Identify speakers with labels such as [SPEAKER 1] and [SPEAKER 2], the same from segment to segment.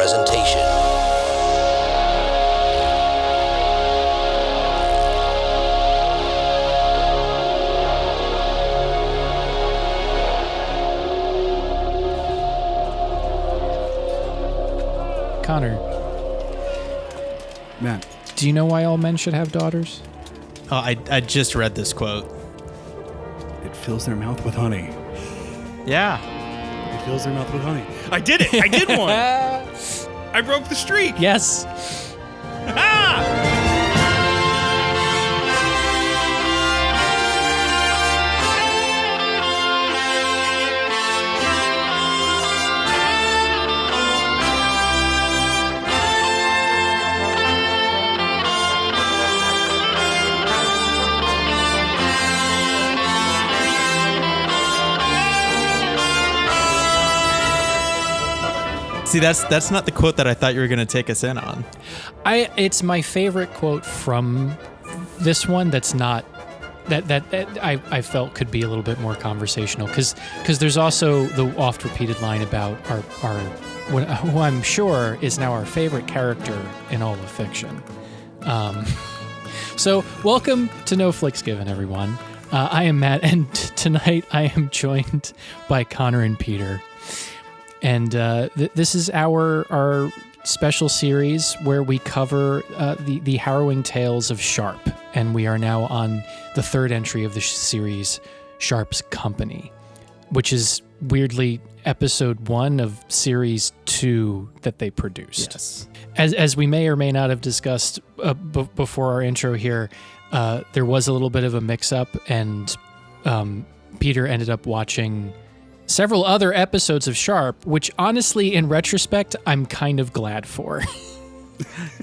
[SPEAKER 1] presentation.
[SPEAKER 2] Connor,
[SPEAKER 3] Matt,
[SPEAKER 2] do you know why all men should have daughters?
[SPEAKER 4] Oh, I just read this quote.
[SPEAKER 3] it fills their mouth with honey.
[SPEAKER 4] Yeah.
[SPEAKER 3] It fills their mouth with honey. I did it. I did one. I broke the streak.
[SPEAKER 2] Yes.
[SPEAKER 4] See, that's not the quote that I thought you were going to take us in on.
[SPEAKER 2] It's my favorite quote from this one. That's not that I felt could be a little bit more conversational because there's also the oft repeated line about our who I'm sure is now our favorite character in all of fiction. So welcome to No Flicks Given, everyone. I am Matt, and tonight I am joined by Connor and Peter. And this is our special series where we cover the harrowing tales of Sharpe. And we are now on the third entry of the series, Sharpe's Company, which is weirdly episode 1 of series 2 that they produced.
[SPEAKER 4] Yes.
[SPEAKER 2] As we may or may not have discussed before our intro here, there was a little bit of a mix-up, and Peter ended up watching several other episodes of Sharpe, which honestly, in retrospect, I'm kind of glad for.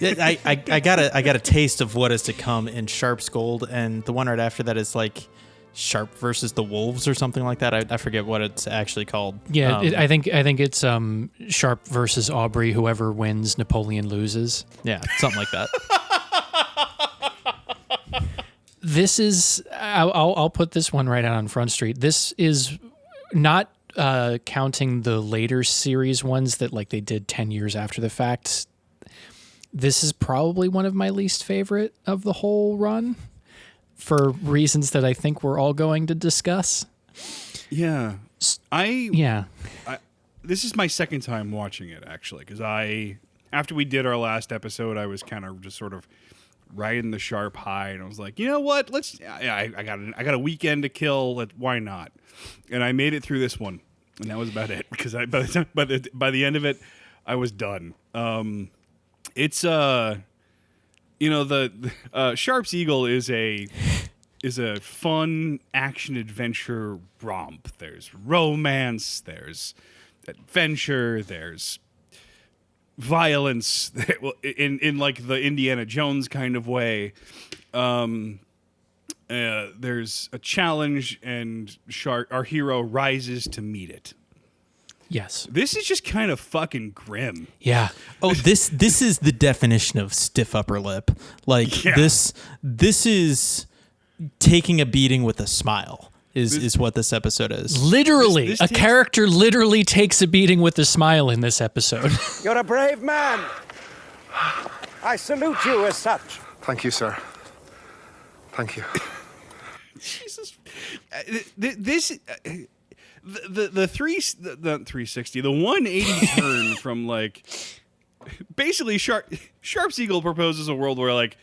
[SPEAKER 4] I got a taste of what is to come in Sharpe's Gold, and the one right after that is like Sharpe versus the Wolves or something like that. I forget what it's actually called.
[SPEAKER 2] Yeah, I think it's Sharpe versus Aubrey. Whoever wins, Napoleon loses.
[SPEAKER 4] Yeah, something like that.
[SPEAKER 2] This is I'll put this one right out on Front Street. This is not counting the later series ones that like they did 10 years after the fact. This is probably one of my least favorite of the whole run for reasons that I think we're all going to discuss.
[SPEAKER 3] Yeah. This is my second time watching it, actually, because after we did our last episode, I was kind of just sort of riding the Sharpe high, and I was like, you know what? I got a weekend to kill. Why not? And I made it through this one, and that was about it. Because by the end of it, I was done. It's the Sharpe's Eagle is a fun action adventure romp. There's romance. There's adventure. There's violence in like the Indiana Jones kind of way. There's a challenge, and our hero rises to meet it.
[SPEAKER 2] Yes.
[SPEAKER 3] This is just kind of fucking grim.
[SPEAKER 2] Yeah.
[SPEAKER 4] Oh, this is the definition of stiff upper lip. Like this is taking a beating with a smile. Is what this episode is.
[SPEAKER 2] Literally, a character literally takes a beating with a smile in this episode.
[SPEAKER 5] You're a brave man. I salute you as such.
[SPEAKER 6] Thank you, sir. Thank you.
[SPEAKER 3] Jesus. The 360, the 180 turn from like basically Sharpe's Eagle proposes a world where like,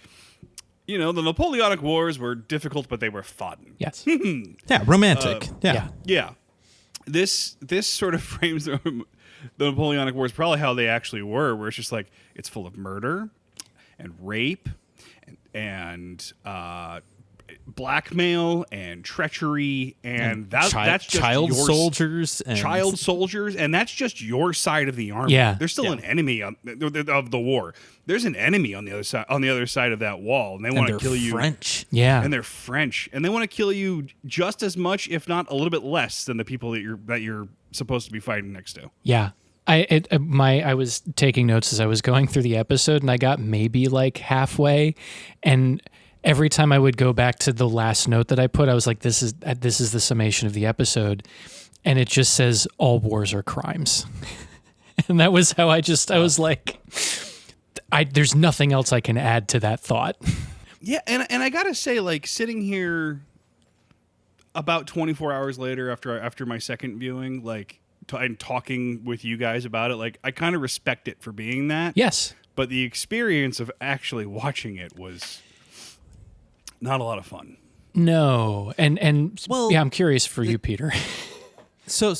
[SPEAKER 3] you know, the Napoleonic Wars were difficult, but they were fun.
[SPEAKER 2] Yes.
[SPEAKER 4] Yeah, romantic.
[SPEAKER 3] Yeah. This sort of frames the Napoleonic Wars probably how they actually were, where it's just like it's full of murder and rape and blackmail and treachery, and that's just
[SPEAKER 4] child soldiers,
[SPEAKER 3] and that's just your side of the army.
[SPEAKER 2] Yeah,
[SPEAKER 3] there's still an enemy of the war. There's an enemy on the other side of that wall, and they want to kill you.
[SPEAKER 4] French,
[SPEAKER 3] and they're French, and they want to kill you just as much, if not a little bit less, than the people that you're supposed to be fighting next to.
[SPEAKER 2] Yeah. I was taking notes as I was going through the episode, and I got maybe like halfway, and every time I would go back to the last note that I put, I was like, this is the summation of the episode. And it just says, all wars are crimes. And that was how I was like, there's nothing else I can add to that thought.
[SPEAKER 3] Yeah, and I gotta say, like, sitting here about 24 hours later after my second viewing, like, and talking with you guys about it, like, I kind of respect it for being that.
[SPEAKER 2] Yes.
[SPEAKER 3] But the experience of actually watching it was not a lot of fun.
[SPEAKER 2] No. And
[SPEAKER 4] Well,
[SPEAKER 2] yeah, I'm curious for you, Peter.
[SPEAKER 4] So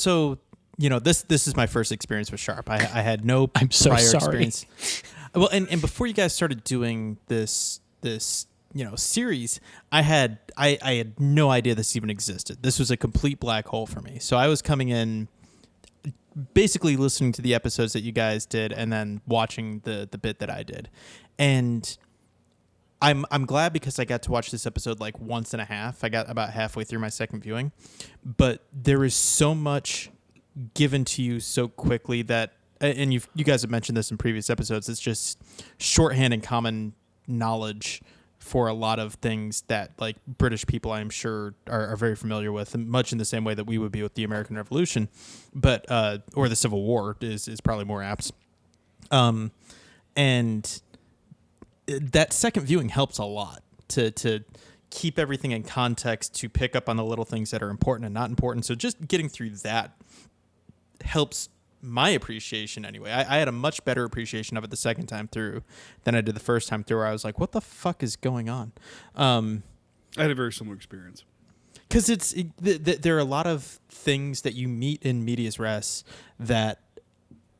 [SPEAKER 4] this is my first experience with Sharpe. I had no
[SPEAKER 2] I'm so
[SPEAKER 4] prior
[SPEAKER 2] sorry.
[SPEAKER 4] experience. Well, and before you guys started doing this series, I had no idea this even existed. This was a complete black hole for me. So I was coming in basically listening to the episodes that you guys did and then watching the bit that I did. And I'm glad because I got to watch this episode like once and a half. I got about halfway through my second viewing. But there is so much given to you so quickly that, and you guys have mentioned this in previous episodes, it's just shorthand and common knowledge for a lot of things that like British people, I'm sure, are very familiar with, much in the same way that we would be with the American Revolution, but or the Civil War is probably more apt. And that second viewing helps a lot to keep everything in context, to pick up on the little things that are important and not important. So just getting through that helps my appreciation anyway. I had a much better appreciation of it the second time through than I did the first time through, where I was like, what the fuck is going on?
[SPEAKER 3] I had a very similar experience.
[SPEAKER 4] Because there are a lot of things that you meet in medias res that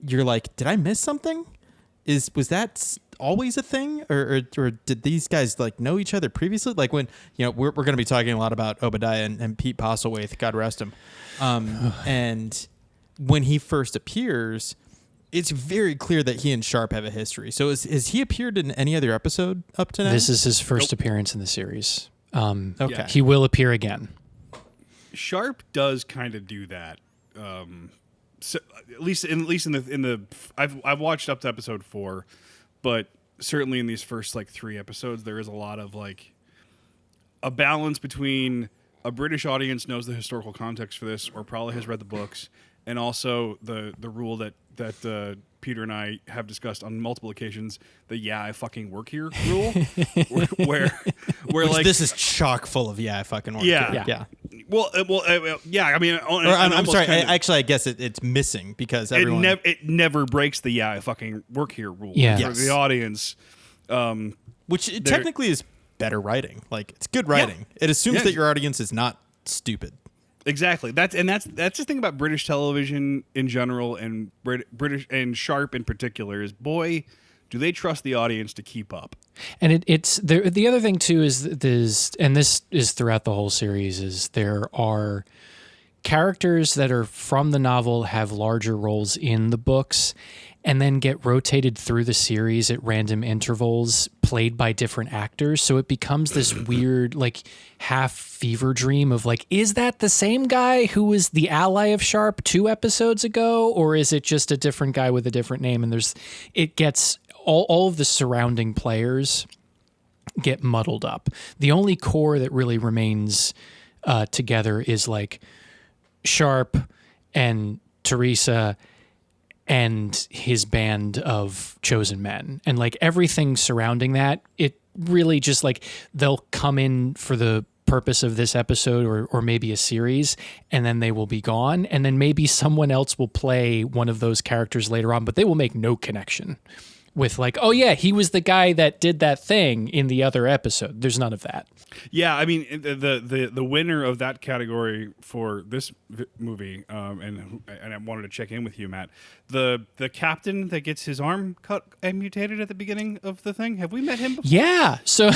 [SPEAKER 4] you're like, did I miss something? Was that always a thing, or did these guys like know each other previously? Like when we're going to be talking a lot about Obadiah and Pete Postlewaite, God rest him, and when he first appears, it's very clear that he and Sharpe have a history. So has he appeared in any other episode up to now?
[SPEAKER 2] This is his first appearance in the series.
[SPEAKER 4] Okay.
[SPEAKER 3] Yeah.
[SPEAKER 2] He will appear again.
[SPEAKER 3] Sharpe does kind of do that. So at least in the I've watched up to episode 4, but certainly in these first like 3 episodes, there is a lot of like a balance between a British audience knows the historical context for this, or probably has read the books, and also the rule that Peter and I have discussed on multiple occasions, the I fucking work here rule, where like
[SPEAKER 4] this is chock full of I fucking work.
[SPEAKER 3] Yeah.
[SPEAKER 4] Yeah.
[SPEAKER 3] Well, yeah. I mean,
[SPEAKER 4] Or I'm sorry. I guess it's missing because everyone.
[SPEAKER 3] It never breaks the I fucking work here rule.
[SPEAKER 2] Yeah.
[SPEAKER 3] For
[SPEAKER 4] Yes.
[SPEAKER 3] the audience,
[SPEAKER 4] Which technically is better writing. Like, it's good writing. It assumes that your audience is not stupid.
[SPEAKER 3] Exactly. That's the thing about British television in general, and British and Sharpe in particular, is boy, do they trust the audience to keep up.
[SPEAKER 2] And it's the other thing too is this is throughout the whole series, is there are characters that are from the novel, have larger roles in the books, and then get rotated through the series at random intervals, played by different actors. So it becomes this weird, like, half fever dream of like, is that the same guy who was the ally of Sharpe 2 episodes ago, or is it just a different guy with a different name? And it gets all of the surrounding players get muddled up. The only core that really remains together is like Sharpe and Teresa and his band of chosen men, and like everything surrounding that, it really just like they'll come in for the purpose of this episode or maybe a series, and then they will be gone, and then maybe someone else will play one of those characters later on, but they will make no connection with like, oh yeah, he was the guy that did that thing in the other episode. There's none of that.
[SPEAKER 3] Yeah, I mean the winner of that category for this movie, and I wanted to check in with you, Matt. The captain that gets his arm amputated at the beginning of the thing. Have we met him before?
[SPEAKER 2] Yeah. So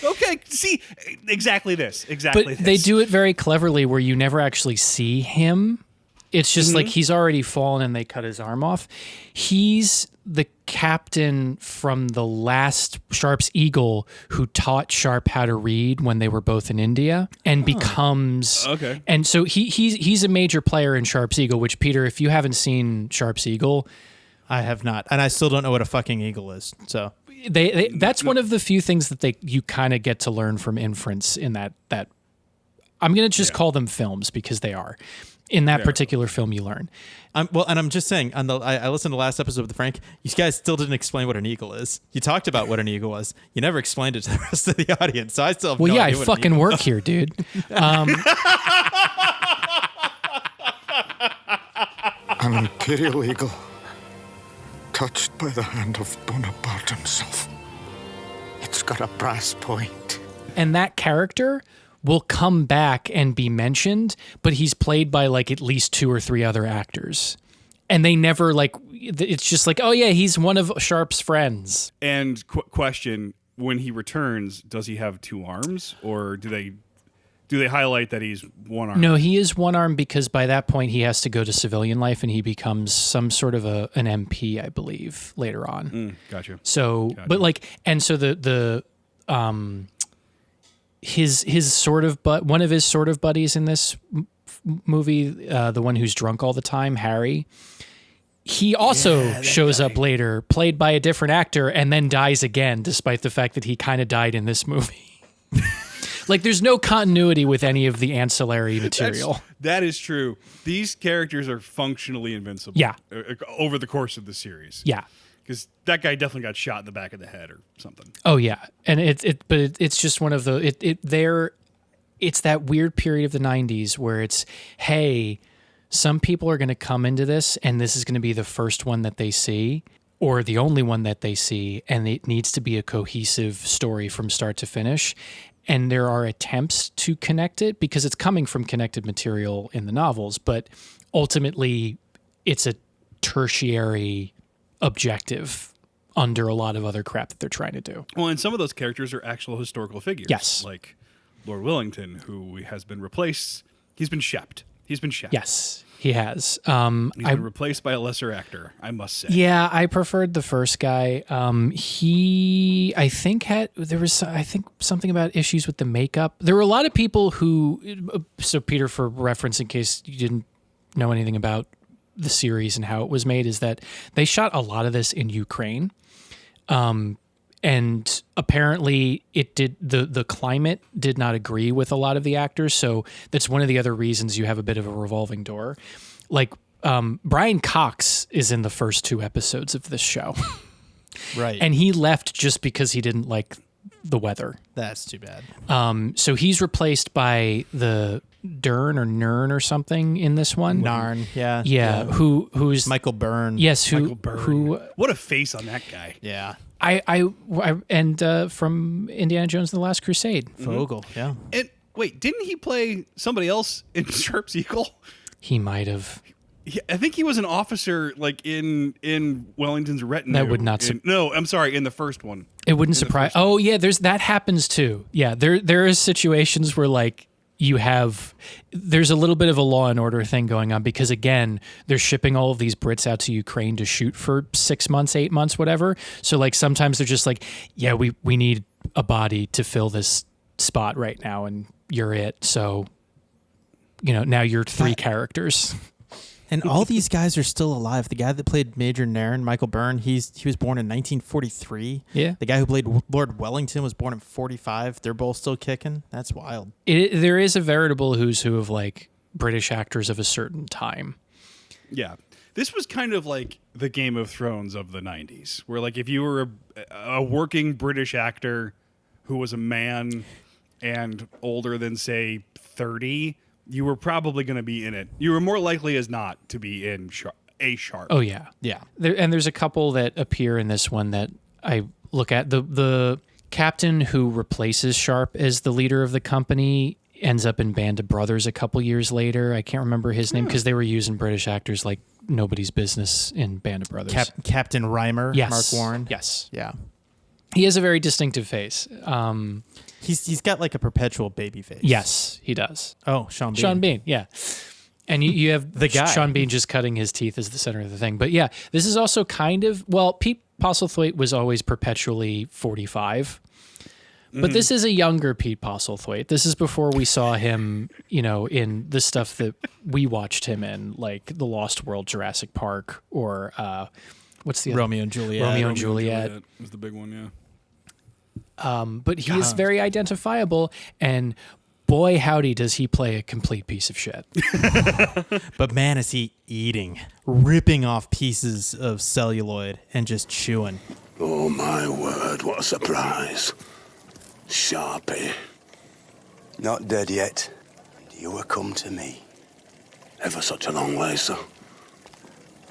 [SPEAKER 3] Okay, see, exactly this.
[SPEAKER 2] but they do it very cleverly where you never actually see him. It's just like he's already fallen and they cut his arm off. He's the captain from the last Sharpe's Eagle who taught Sharpe how to read when they were both in India, and becomes
[SPEAKER 3] okay.
[SPEAKER 2] And so he's a major player in Sharpe's Eagle, which, Peter, if you haven't seen Sharpe's Eagle,
[SPEAKER 4] I have not, and I still don't know what a fucking eagle is. So
[SPEAKER 2] that's one of the few things that you kind of get to learn from inference in that I'm going to just call them films because they are. In that particular film, you learn.
[SPEAKER 4] And I'm just saying, I listened to the last episode with Frank. You guys still didn't explain what an eagle is. You talked about what an eagle was. You never explained it to the rest of the audience. So I still have no idea
[SPEAKER 2] I
[SPEAKER 4] what
[SPEAKER 2] fucking work here, dude.
[SPEAKER 6] An imperial eagle, touched by the hand of Bonaparte himself. It's got a brass point.
[SPEAKER 2] And that character will come back and be mentioned, but he's played by like at least 2 or 3 other actors. And they never like, it's just like, oh yeah, he's one of Sharpe's friends.
[SPEAKER 3] And question, when he returns, does he have 2 arms, or do they highlight that he's one arm?
[SPEAKER 2] No, he is one arm because by that point he has to go to civilian life and he becomes some sort of an MP, I believe, later on.
[SPEAKER 3] Gotcha.
[SPEAKER 2] So, but like, and so his sort of one of his sort of buddies in this movie, the one who's drunk all the time, Harry, he also shows up later, played by a different actor, and then dies again, despite the fact that he kind of died in this movie. Like, there's no continuity with any of the ancillary material.
[SPEAKER 3] That is true. These characters are functionally invincible.
[SPEAKER 2] Yeah.
[SPEAKER 3] Over the course of the series.
[SPEAKER 2] Yeah.
[SPEAKER 3] Because that guy definitely got shot in the back of the head or something.
[SPEAKER 2] Oh yeah, and it's just one of the it's that weird period of the 90s where it's, hey, some people are going to come into this and this is going to be the first one that they see or the only one that they see, and it needs to be a cohesive story from start to finish. And there are attempts to connect it because it's coming from connected material in the novels, but ultimately it's a tertiary objective under a lot of other crap that they're trying to do.
[SPEAKER 3] Well, and some of those characters are actual historical figures.
[SPEAKER 2] Yes.
[SPEAKER 3] Like Lord Wellington, who has been replaced. He's been shepped.
[SPEAKER 2] Yes, he has.
[SPEAKER 3] He's been replaced by a lesser actor, I must say.
[SPEAKER 2] Yeah, I preferred the first guy. He, I think, there was something about issues with the makeup. There were a lot of people who, so Peter, for reference, in case you didn't know anything about the series and how it was made, is that they shot a lot of this in Ukraine. And apparently the climate did not agree with a lot of the actors. So that's one of the other reasons you have a bit of a revolving door. Like, Brian Cox is in the first 2 episodes of this show.
[SPEAKER 4] Right.
[SPEAKER 2] And he left just because he didn't like the weather.
[SPEAKER 4] That's too bad.
[SPEAKER 2] So he's replaced by the Nern or something in this one.
[SPEAKER 4] Narn, yeah.
[SPEAKER 2] Yeah. Who's
[SPEAKER 4] Michael Byrne.
[SPEAKER 2] Yes.
[SPEAKER 3] Michael Byrne. What a face on that guy.
[SPEAKER 4] Yeah.
[SPEAKER 2] And from Indiana Jones and the Last Crusade.
[SPEAKER 4] Vogel, yeah.
[SPEAKER 3] And wait, didn't he play somebody else in Sharpe's Eagle?
[SPEAKER 2] He might have.
[SPEAKER 3] I think he was an officer, like in Wellington's retinue.
[SPEAKER 2] That would not.
[SPEAKER 3] No, I'm sorry, in the first one.
[SPEAKER 2] It wouldn't surprise. Oh yeah, that happens too. Yeah, there is situations where like there's a little bit of a Law and Order thing going on because again, they're shipping all of these Brits out to Ukraine to shoot for 6 months, 8 months, whatever. So like sometimes they're just like, yeah, we need a body to fill this spot right now, and you're it. So now you're 3 characters.
[SPEAKER 4] And all these guys are still alive. The guy that played Major Nairn, Michael Byrne, he was born in 1943.
[SPEAKER 2] Yeah.
[SPEAKER 4] The guy who played Lord Wellington was born in 45. They're both still kicking. That's wild.
[SPEAKER 2] There is a veritable who's who of like British actors of a certain time.
[SPEAKER 3] Yeah. This was kind of like the Game of Thrones of the 90s, where like if you were a working British actor who was a man and older than, say, 30, you were probably going to be in it. You were more likely as not to be in a Sharpe.
[SPEAKER 2] Oh, yeah.
[SPEAKER 4] Yeah.
[SPEAKER 2] There's a couple that appear in this one that I look at. The captain who replaces Sharpe as the leader of the company ends up in Band of Brothers a couple years later. I can't remember his name because they were using British actors like nobody's business in Band of Brothers.
[SPEAKER 4] Captain Reimer,
[SPEAKER 2] yes.
[SPEAKER 4] Mark Warren.
[SPEAKER 2] Yes.
[SPEAKER 4] Yeah.
[SPEAKER 2] He has a very distinctive face.
[SPEAKER 4] He's got like a perpetual baby face.
[SPEAKER 2] Yes, he does.
[SPEAKER 4] Oh, Sean Bean.
[SPEAKER 2] Sean Bean, yeah. And you have
[SPEAKER 4] the guy.
[SPEAKER 2] Sean Bean just cutting his teeth as the center of the thing. But yeah, this is also kind of, well, Pete Postlethwaite was always perpetually 45. But this is a younger Pete Postlethwaite. This is before we saw him, in the stuff that we watched him in, like The Lost World, Jurassic Park, or what's the other?
[SPEAKER 4] Romeo and Juliet.
[SPEAKER 2] Romeo and Juliet
[SPEAKER 3] was the big one, yeah.
[SPEAKER 2] But he is very identifiable, and boy, howdy, does he play a complete piece of shit.
[SPEAKER 4] But man, is he eating, ripping off pieces of celluloid and just chewing.
[SPEAKER 1] Oh, my word, what a surprise. Sharpe. Not dead yet. And you were come to me. Ever such a long way, sir.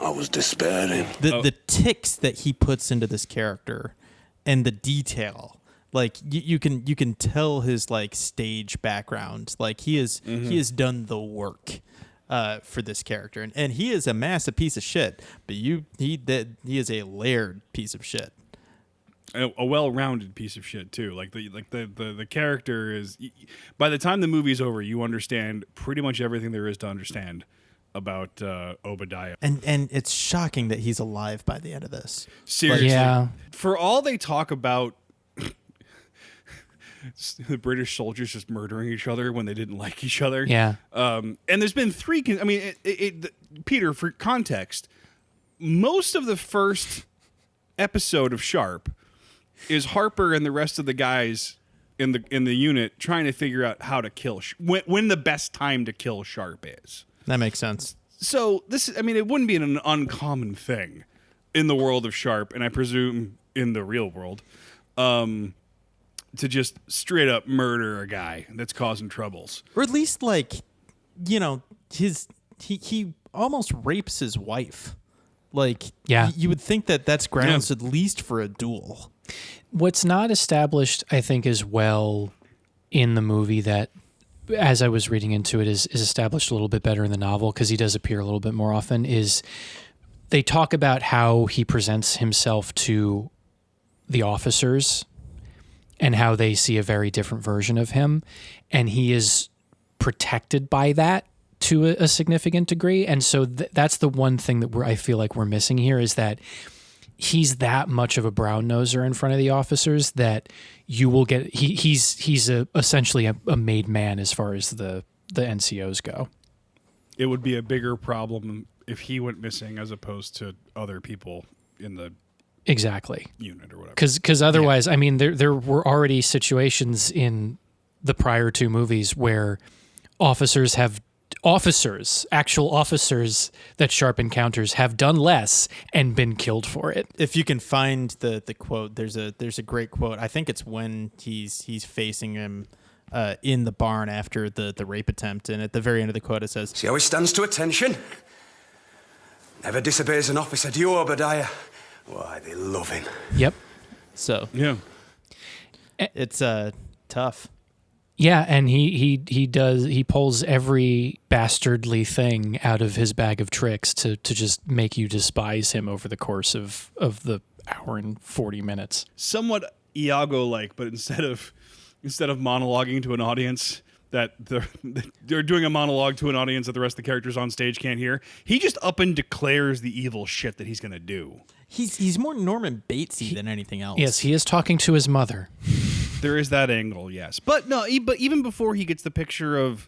[SPEAKER 1] I was despairing.
[SPEAKER 4] The ticks that he puts into this character and the detail, like you can tell his like stage background. Like he has done the work for this character, and he is a massive piece of shit. But he is a layered piece of shit.
[SPEAKER 3] A well-rounded piece of shit too. Like the character is. By the time the movie's over, you understand pretty much everything there is to understand about Obadiah.
[SPEAKER 4] And it's shocking that he's alive by the end of this.
[SPEAKER 3] Seriously,
[SPEAKER 2] Yeah.
[SPEAKER 3] For all they talk about the British soldiers just murdering each other when they didn't like each other.
[SPEAKER 2] Yeah.
[SPEAKER 3] And there's been three. I mean, Peter, for context, most of the first episode of Sharpe is Harper and the rest of the guys in the unit trying to figure out how to kill when the best time to kill Sharpe is.
[SPEAKER 4] That makes sense.
[SPEAKER 3] So it wouldn't be an uncommon thing in the world of Sharpe, and I presume in the real world, to just straight up murder a guy that's causing troubles.
[SPEAKER 4] Or at least he almost rapes his wife. Like,
[SPEAKER 2] Yeah.
[SPEAKER 4] you would think that that's grounds at least for a duel.
[SPEAKER 2] What's not established, I think, as well in the movie that, as I was reading into it, is established a little bit better in the novel, because he does appear a little bit more often, is they talk about how he presents himself to the officers and how they see a very different version of him. And he is protected by that to a significant degree. And so that's the one thing that I feel like we're missing here, is that he's that much of a brown noser in front of the officers that you will get. He's essentially a made man as far as the NCOs go.
[SPEAKER 3] It would be a bigger problem if he went missing as opposed to other people in the
[SPEAKER 2] Exactly.
[SPEAKER 3] unit or whatever.
[SPEAKER 2] Because otherwise, I mean, there were already situations in the prior two movies where actual officers that Sharpe encounters have done less and been killed for it.
[SPEAKER 4] If you can find the quote, there's a great quote. I think it's when he's facing him in the barn after the rape attempt, and at the very end of the quote it says,
[SPEAKER 1] See how he stands to attention? Never disobeys an officer, do you, Obadiah? Why, they love him.
[SPEAKER 2] Yep.
[SPEAKER 4] so
[SPEAKER 3] Yeah.
[SPEAKER 4] it's tough.
[SPEAKER 2] Yeah, and he pulls every bastardly thing out of his bag of tricks to just make you despise him over the course of the hour and 40 minutes.
[SPEAKER 3] Somewhat Iago-like, but instead of monologuing to an audience that they're doing a monologue to an audience that the rest of the characters on stage can't hear, he just up and declares the evil shit that he's going to do.
[SPEAKER 4] He's more Norman Batesy than anything else.
[SPEAKER 2] Yes, he is talking to his mother.
[SPEAKER 3] There is that angle, yes. But no, but even before he gets the picture of,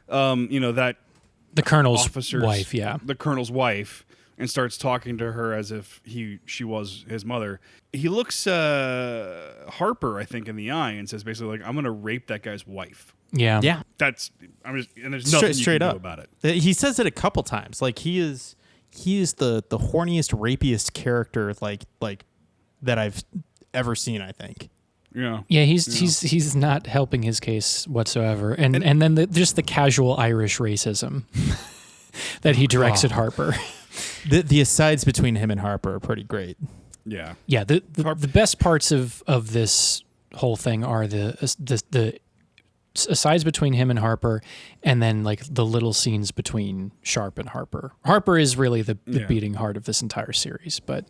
[SPEAKER 3] that
[SPEAKER 2] The colonel's
[SPEAKER 3] officer's
[SPEAKER 2] wife, yeah.
[SPEAKER 3] the colonel's wife, and starts talking to her as if she was his mother, he looks Harper, I think, in the eye and says basically like, "I'm going to rape that guy's wife."
[SPEAKER 2] Yeah.
[SPEAKER 4] Yeah.
[SPEAKER 3] And there's nothing
[SPEAKER 4] Straight
[SPEAKER 3] you can
[SPEAKER 4] up
[SPEAKER 3] do about it.
[SPEAKER 4] He says it a couple times. Like he is the horniest, rapiest character like that I've ever seen, I think.
[SPEAKER 3] Yeah.
[SPEAKER 2] Yeah, he's not helping his case whatsoever. And then just the casual Irish racism that he directs at Harper.
[SPEAKER 4] The asides between him and Harper are pretty great.
[SPEAKER 3] Yeah.
[SPEAKER 2] Yeah, the best parts of this whole thing are the asides between him and Harper, and then like the little scenes between Sharpe and Harper. Harper is really the beating heart of this entire series, but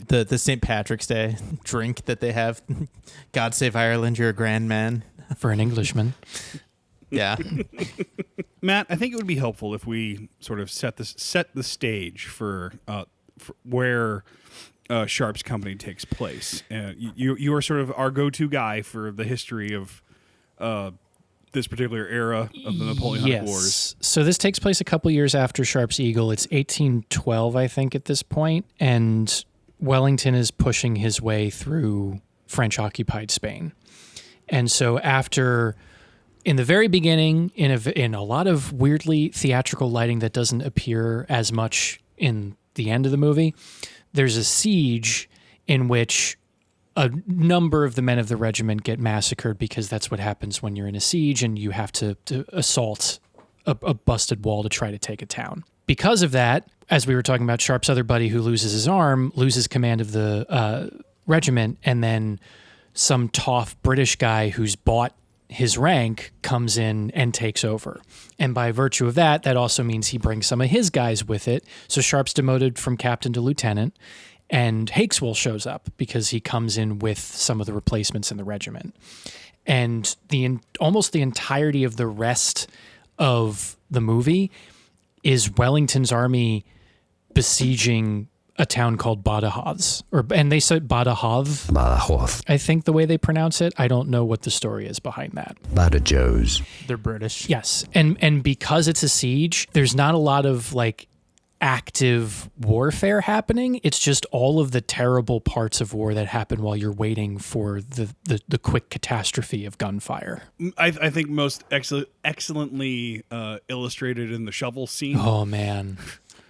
[SPEAKER 4] The St. Patrick's Day drink that they have, God save Ireland, you're a grand man.
[SPEAKER 2] for an Englishman.
[SPEAKER 4] Yeah.
[SPEAKER 3] Matt, I think it would be helpful if we sort of set the stage for where Sharpe's company takes place. You are sort of our go-to guy for the history of this particular era of the Napoleonic Wars.
[SPEAKER 2] So this takes place a couple years after Sharpe's Eagle. It's 1812, I think, at this point, and Wellington is pushing his way through French-occupied Spain. And so after in the very beginning, in a lot of weirdly theatrical lighting that doesn't appear as much in the end of the movie, there's a siege in which a number of the men of the regiment get massacred because that's what happens when you're in a siege and you have to assault a busted wall to try to take a town. Because of that, as we were talking about, Sharpe's other buddy who loses his arm loses command of the regiment, and then some tough British guy who's bought his rank comes in and takes over. And by virtue of that, that also means he brings some of his guys with it. So Sharpe's demoted from captain to lieutenant, and Hakeswill shows up because he comes in with some of the replacements in the regiment. And almost the entirety of the rest of the movie is Wellington's army besieging a town called Badajoz, and they said Badajoz.
[SPEAKER 7] Badajoz.
[SPEAKER 2] I think the way they pronounce it. I don't know what the story is behind that.
[SPEAKER 7] Badajoz.
[SPEAKER 4] They're British.
[SPEAKER 2] Yes, and because it's a siege, there's not a lot of like active warfare happening. It's just all of the terrible parts of war that happen while you're waiting for the quick catastrophe of gunfire.
[SPEAKER 3] I think most excellently illustrated in the shovel scene.
[SPEAKER 2] Oh man.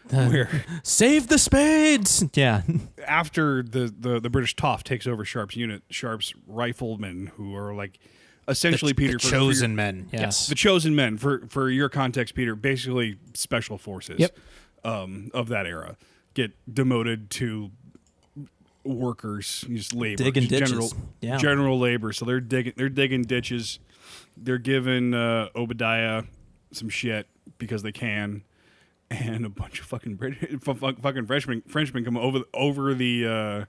[SPEAKER 3] Where
[SPEAKER 4] Save the spades! Yeah.
[SPEAKER 3] after the British Toff takes over Sharpe's unit, Sharpe's riflemen, who are like essentially Peter
[SPEAKER 4] the
[SPEAKER 3] for
[SPEAKER 4] chosen men. Yeah.
[SPEAKER 2] Yes.
[SPEAKER 3] the chosen men for your context, Peter, basically special forces.
[SPEAKER 2] Yep.
[SPEAKER 3] Of that era, get demoted to workers, just labor,
[SPEAKER 4] Digging ditches.
[SPEAKER 3] general labor. So they're digging ditches. They're giving Obadiah some shit because they can, and a bunch of fucking Frenchmen come over the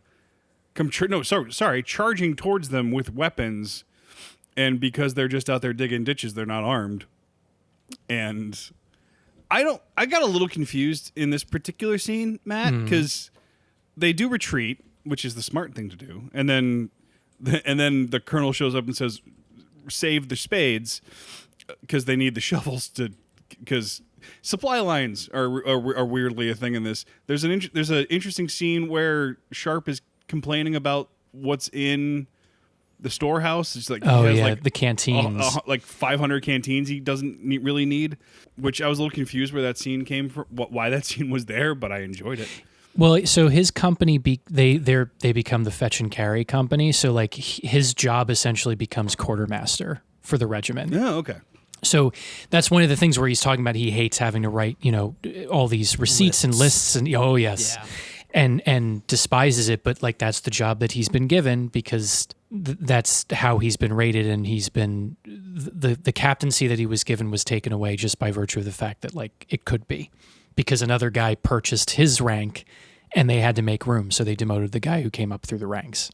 [SPEAKER 3] charging towards them with weapons, and because they're just out there digging ditches, they're not armed, and I got a little confused in this particular scene, Matt, because they do retreat, which is the smart thing to do, and then the colonel shows up and says, "Save the spades," because they need the shovels because supply lines are weirdly a thing in this. There's an interesting scene where Sharpe is complaining about what's in the storehouse. It's like
[SPEAKER 2] the canteens,
[SPEAKER 3] like 500 canteens he doesn't really need, which I was a little confused where that scene came from, why that scene was there, but I enjoyed it.
[SPEAKER 2] Well, so his company they become the fetch and carry company. So like his job essentially becomes quartermaster for the regiment.
[SPEAKER 3] Oh, okay.
[SPEAKER 2] So that's one of the things where he's talking about he hates having to write, all these receipts and lists and and despises it, but like that's the job that he's been given because that's how he's been rated, and he's been the captaincy that he was given was taken away just by virtue of the fact that like it could be because another guy purchased his rank and they had to make room, so they demoted the guy who came up through the ranks.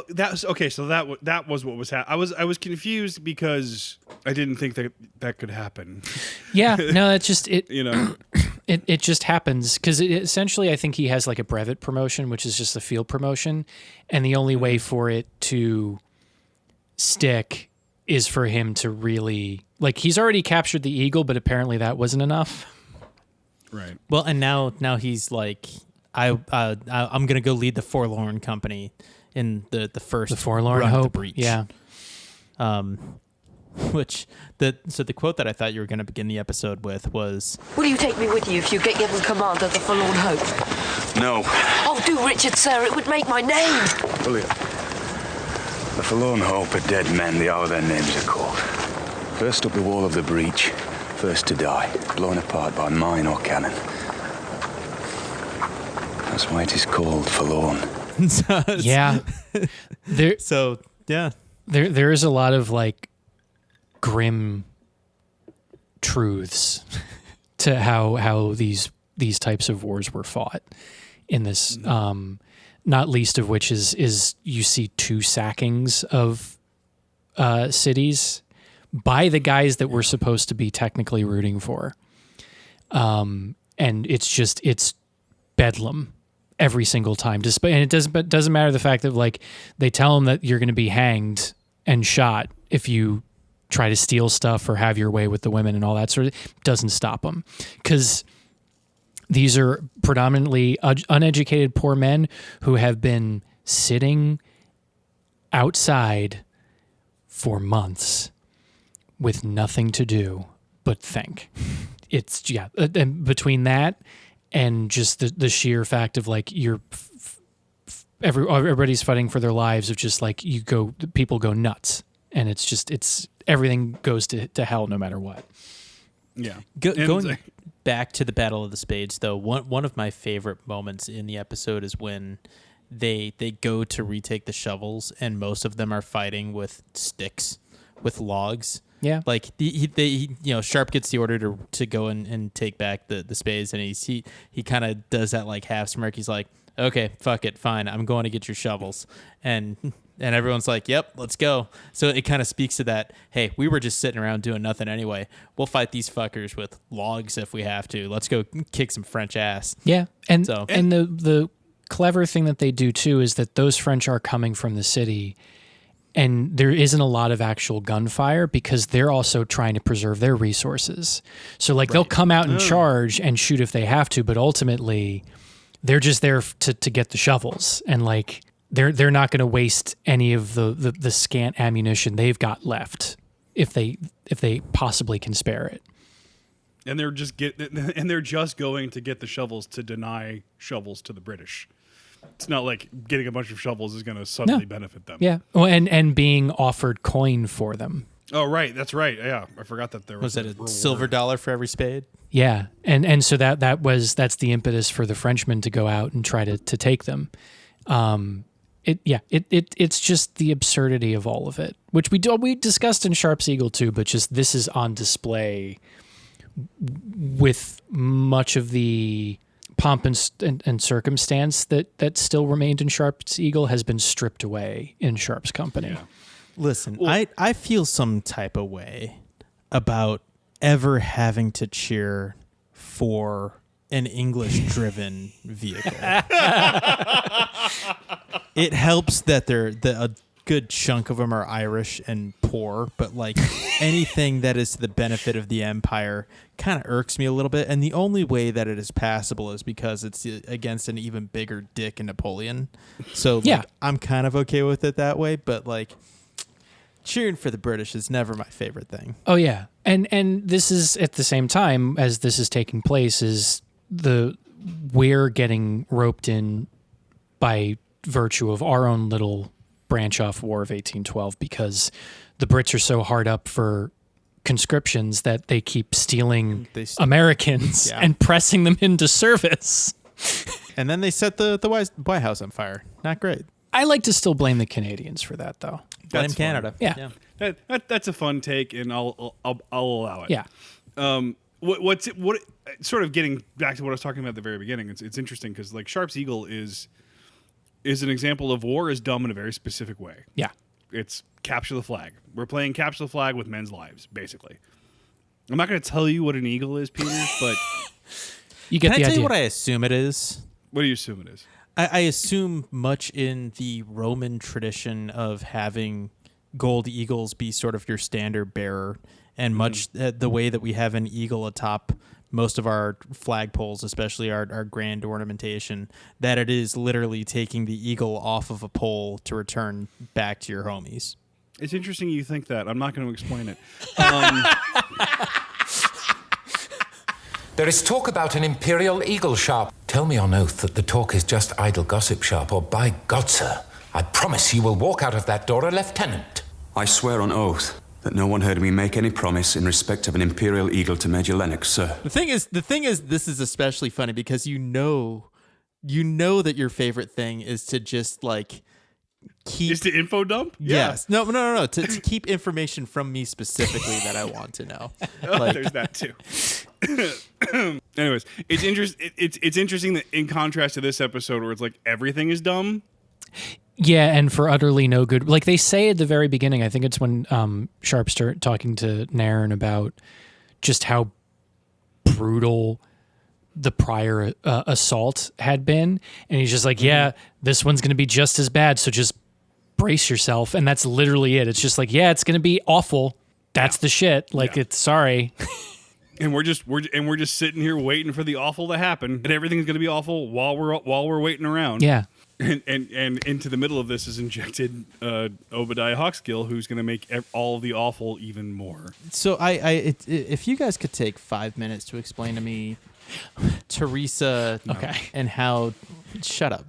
[SPEAKER 3] That was okay? So that was what was happening. I was confused because I didn't think that could happen.
[SPEAKER 2] Yeah, no, that's just it.
[SPEAKER 3] It
[SPEAKER 2] just happens because essentially I think he has like a brevet promotion, which is just a field promotion, and the only way for it to stick is for him to really like he's already captured the eagle, but apparently that wasn't enough.
[SPEAKER 3] Right.
[SPEAKER 4] Well, and now he's like, I'm gonna go lead the Forlorn Company in the first
[SPEAKER 2] Forlorn
[SPEAKER 4] run
[SPEAKER 2] Hope.
[SPEAKER 4] of the breach.
[SPEAKER 2] Yeah.
[SPEAKER 4] Which the quote that I thought you were going to begin the episode with was,
[SPEAKER 8] "Will you take me with you if you get given command of the Forlorn Hope?"
[SPEAKER 1] No.
[SPEAKER 8] Oh, do, Richard, sir. It would make my name.
[SPEAKER 1] William. The Forlorn Hope are dead men. They are what their names are called. First up the wall of the breach. First to die. Blown apart by mine or cannon. That's why it is called Forlorn.
[SPEAKER 2] Yeah. There is a lot of like grim truths to how these types of wars were fought in this, not least of which is you see 2 sackings of cities by the guys that we're supposed to be technically rooting for, and it's bedlam every single time. And it doesn't matter the fact that like they tell them that you're going to be hanged and shot if you try to steal stuff or have your way with the women and all that sort of, doesn't stop them. Because these are predominantly uneducated poor men who have been sitting outside for months with nothing to do but think. It's and between that and just the sheer fact of like everybody's fighting for their lives, of just like people go nuts, and it's everything goes to hell no matter what.
[SPEAKER 3] Yeah.
[SPEAKER 4] Going back to the Battle of the Spades, though, one of my favorite moments in the episode is when they go to retake the shovels, and most of them are fighting with sticks, with logs.
[SPEAKER 2] Yeah,
[SPEAKER 4] like Sharpe gets the order to go and take back the spades, and he kind of does that like half smirk. He's like, okay, fuck it, fine, I'm going to get your shovels, and everyone's like, yep, let's go. So it kind of speaks to that. Hey, we were just sitting around doing nothing anyway. We'll fight these fuckers with logs if we have to. Let's go kick some French ass.
[SPEAKER 2] Yeah, and the clever thing that they do too is that those French are coming from the city. And there isn't a lot of actual gunfire because they're also trying to preserve their resources. So like they'll come out and charge and shoot if they have to, but ultimately they're just there to get the shovels, and like they're not going to waste any of the scant ammunition they've got left if they possibly can spare it.
[SPEAKER 3] And they're just going to get the shovels to deny shovels to the British. It's not like getting a bunch of shovels is going to suddenly benefit them.
[SPEAKER 2] Yeah. Well, and being offered coin for them.
[SPEAKER 3] Oh, right. That's right. Yeah. I forgot that there was
[SPEAKER 4] that a silver dollar for every spade?
[SPEAKER 2] Yeah. And so that's the impetus for the Frenchmen to go out and try to take them. It's just the absurdity of all of it, which we discussed in Sharpe's Eagle too, but just this is on display with much of the pomp and circumstance that still remained in Sharpe's Eagle has been stripped away in Sharpe's company. Yeah.
[SPEAKER 4] Listen, I feel some type of way about ever having to cheer for an English-driven vehicle. It helps that a good chunk of them are Irish and poor, but like anything that is to the benefit of the empire kind of irks me a little bit. And the only way that it is passable is because it's against an even bigger dick in Napoleon. So I'm kind of okay with it that way, but like cheering for the British is never my favorite thing.
[SPEAKER 2] Oh yeah. And this is at the same time as this is taking place is we're getting roped in by virtue of our own little branch off War of 1812 because the Brits are so hard up for conscriptions that they keep stealing Americans and pressing them into service.
[SPEAKER 4] And then they set the White House on fire. Not great.
[SPEAKER 2] I like to still blame the Canadians for that, though.
[SPEAKER 4] Blame Canada.
[SPEAKER 2] Yeah.
[SPEAKER 3] That's a fun take, and I'll allow it.
[SPEAKER 2] Yeah.
[SPEAKER 3] What sort of getting back to what I was talking about at the very beginning, it's interesting because like Sharpe's Eagle is an example of war is dumb in a very specific way.
[SPEAKER 2] Yeah.
[SPEAKER 3] It's capture the flag. We're playing capture the flag with men's lives, basically. I'm not going to tell you what an eagle is, Peter, but
[SPEAKER 2] you get
[SPEAKER 4] Can
[SPEAKER 2] the
[SPEAKER 4] I tell
[SPEAKER 2] idea.
[SPEAKER 4] you what I assume it is?
[SPEAKER 3] What do you assume it is?
[SPEAKER 4] I assume much in the Roman tradition of having gold eagles be sort of your standard bearer, and much the way that we have an eagle atop most of our flagpoles, especially our grand ornamentation, that it is literally taking the eagle off of a pole to return back to your homies.
[SPEAKER 3] It's interesting you think that. I'm not going to explain it.
[SPEAKER 7] There is talk about an imperial eagle, Sharpe. Tell me on oath that the talk is just idle gossip, Sharpe, or by God, sir, I promise you will walk out of that door a lieutenant.
[SPEAKER 9] I swear on oath that no one heard me make any promise in respect of an imperial eagle to Major Lennox, sir.
[SPEAKER 4] The thing is, this is especially funny because you know that your favorite thing is to just like keep
[SPEAKER 3] is to info dump.
[SPEAKER 4] Yes, no, to keep information from me specifically that I want to know.
[SPEAKER 3] Like, there's that too. Anyways, it's interesting that in contrast to this episode where it's like everything is dumb.
[SPEAKER 2] Yeah, and for utterly no good. Like they say at the very beginning, I think it's when Sharpe started talking to Nairn about just how brutal the prior assault had been. And he's just like, yeah, this one's going to be just as bad. So just brace yourself. And that's literally it. It's just like, yeah, it's going to be awful. That's the shit. Like, it's sorry.
[SPEAKER 3] And we're just sitting here waiting for the awful to happen, and everything's going to be awful while we're waiting around.
[SPEAKER 2] Yeah.
[SPEAKER 3] And into the middle of this is injected Obadiah Hawkskill, who's going to make all of the awful even more.
[SPEAKER 4] So if you guys could take 5 minutes to explain to me Teresa, and how shut up,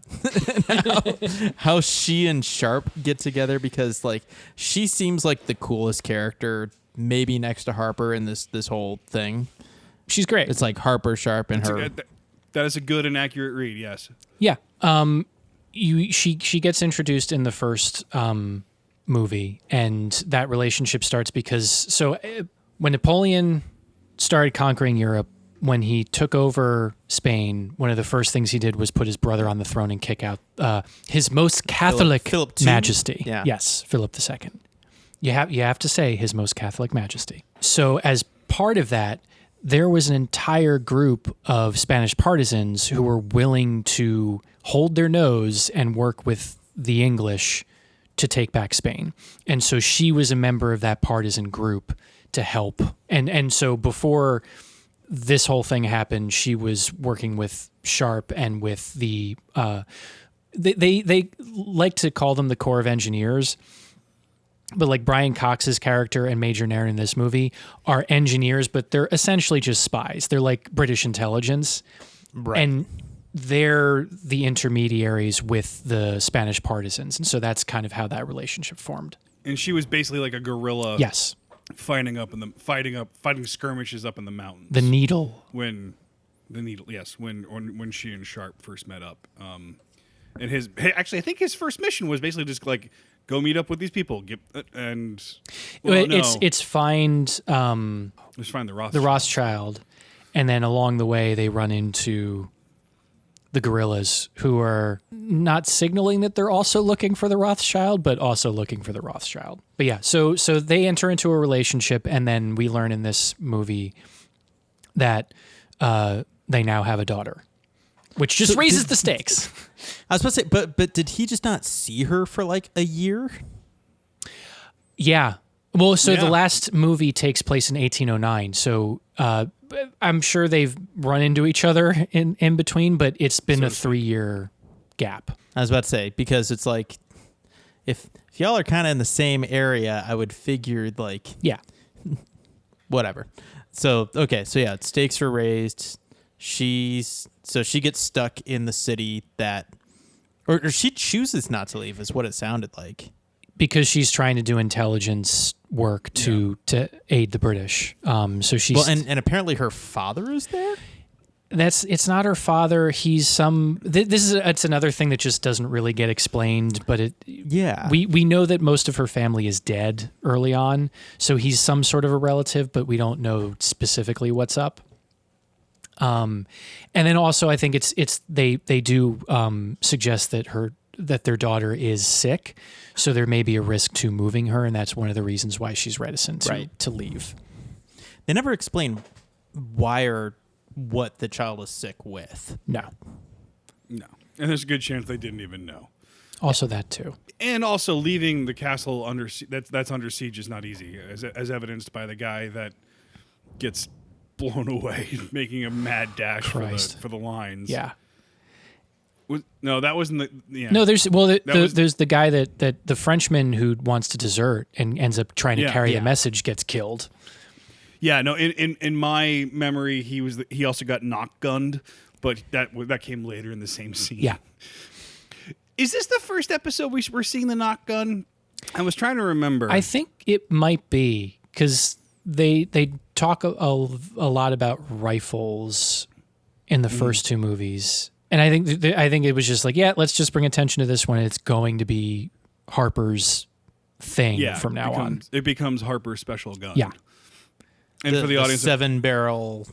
[SPEAKER 4] and how she and Sharpe get together, because like she seems like the coolest character, maybe next to Harper in this whole thing.
[SPEAKER 2] She's great.
[SPEAKER 4] It's like Harper, Sharpe, and her.
[SPEAKER 3] That is a good and accurate read. Yes.
[SPEAKER 2] Yeah. She gets introduced in the first movie, and that relationship starts because when Napoleon started conquering Europe, when he took over Spain, one of the first things he did was put his brother on the throne and kick out his most Catholic
[SPEAKER 4] Philip II?
[SPEAKER 2] Majesty.
[SPEAKER 4] Yeah.
[SPEAKER 2] Yes, Philip II. You have to say His Most Catholic Majesty. So as part of that, there was an entire group of Spanish partisans who were willing to hold their nose and work with the English to take back Spain. And so she was a member of that partisan group to help. And so before this whole thing happened, she was working with Sharpe and with the they like to call them the Corps of Engineers, but like Brian Cox's character and Major Nairn in this movie are engineers, but they're essentially just spies. They're like British intelligence,
[SPEAKER 4] Right.
[SPEAKER 2] and they're the intermediaries with the Spanish partisans, and so that's kind of how that relationship formed.
[SPEAKER 3] And she was basically like a guerrilla.
[SPEAKER 2] Yes.
[SPEAKER 3] Fighting skirmishes up in the mountains.
[SPEAKER 2] The Needle.
[SPEAKER 3] When she and Sharpe first met up. And I think his first mission was basically just like go meet up with these people.
[SPEAKER 2] It's find
[SPEAKER 3] the
[SPEAKER 2] Rothschild, and then along the way they run into the guerrillas, who are not signaling that they're also looking for the Rothschild, but also looking for the Rothschild. But yeah, so they enter into a relationship, and then we learn in this movie that they now have a daughter, which just raises the stakes.
[SPEAKER 4] I was about to say, but did he just not see her for like a year?
[SPEAKER 2] Yeah. Well, the last movie takes place in 1809, so I'm sure they've run into each other in between, but it's been a 3-year gap.
[SPEAKER 4] I was about to say, because it's like, if y'all are kind of in the same area, I would figure like,
[SPEAKER 2] yeah,
[SPEAKER 4] whatever. So stakes are raised. She gets stuck in the city or she chooses not to leave, is what it sounded like.
[SPEAKER 2] Because she's trying to do intelligence work to aid the British. So she's
[SPEAKER 4] and apparently her father is there.
[SPEAKER 2] It's not her father. He's it's another thing that just doesn't really get explained. But we know that most of her family is dead early on. So he's some sort of a relative, but we don't know specifically what's up. And then also I think they do suggest that their daughter is sick, so there may be a risk to moving her, and that's one of the reasons why she's reticent to leave.
[SPEAKER 4] They never explain why or what the child is sick with.
[SPEAKER 2] No.
[SPEAKER 3] And there's a good chance they didn't even know.
[SPEAKER 2] Also that too.
[SPEAKER 3] And also leaving the castle that's under siege is not easy, as evidenced by the guy that gets blown away making a mad dash for the lines.
[SPEAKER 2] Yeah.
[SPEAKER 3] No, that wasn't the. Yeah.
[SPEAKER 2] No, there's the guy that the Frenchman who wants to desert and ends up trying to carry a message gets killed.
[SPEAKER 3] Yeah, no. In my memory, he also got knock gunned, but that came later in the same scene.
[SPEAKER 2] Yeah.
[SPEAKER 3] Is this the first episode we're seeing the knock gun? I was trying to remember.
[SPEAKER 2] I think it might be, because they talk a lot about rifles in the first two movies. And I think it was just like, let's just bring attention to this one. It's going to be Harper's thing from now on.
[SPEAKER 3] It becomes Harper's special gun.
[SPEAKER 2] Yeah.
[SPEAKER 3] And for the audience,
[SPEAKER 4] the 7-barrel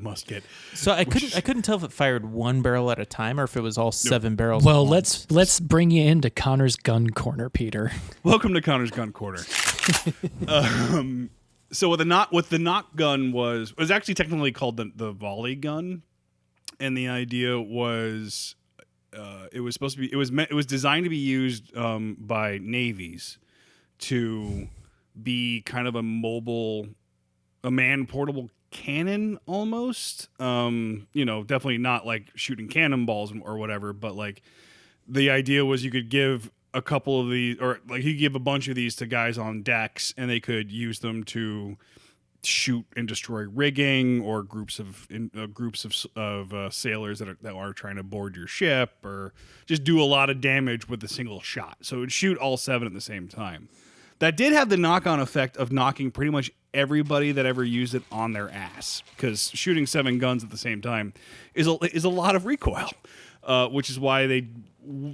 [SPEAKER 3] musket.
[SPEAKER 4] So I couldn't tell if it fired one barrel at a time or if it was all 7 barrels.
[SPEAKER 2] Well, let's bring you into Connor's gun corner, Peter.
[SPEAKER 3] Welcome to Connor's gun corner. So what the knock gun was actually technically called the volley gun. And the idea was, it was designed to be used by navies to be kind of a man-portable cannon almost. Definitely not like shooting cannonballs or whatever, but like the idea was you could give a couple of these, or like you give a bunch of these to guys on decks, and they could use them to shoot and destroy rigging or groups of sailors that are trying to board your ship, or just do a lot of damage with a single shot. So it would shoot all 7 at the same time. That did have the knock-on effect of knocking pretty much everybody that ever used it on their ass, because shooting 7 guns at the same time is a lot of recoil, which is why they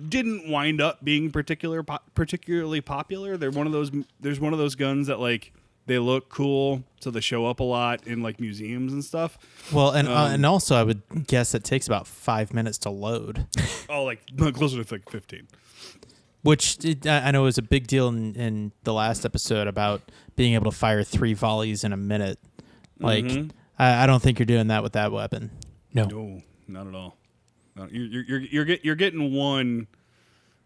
[SPEAKER 3] didn't wind up being particularly popular. There's one of those guns that like they look cool, so they show up a lot in like museums and stuff.
[SPEAKER 4] Well, and also I would guess it takes about 5 minutes to load.
[SPEAKER 3] Oh, like closer to like 15.
[SPEAKER 4] Which I know was a big deal in the last episode about being able to fire 3 volleys in a minute. Like, I don't think you're doing that with that weapon.
[SPEAKER 3] No, not at all. No, you're getting one.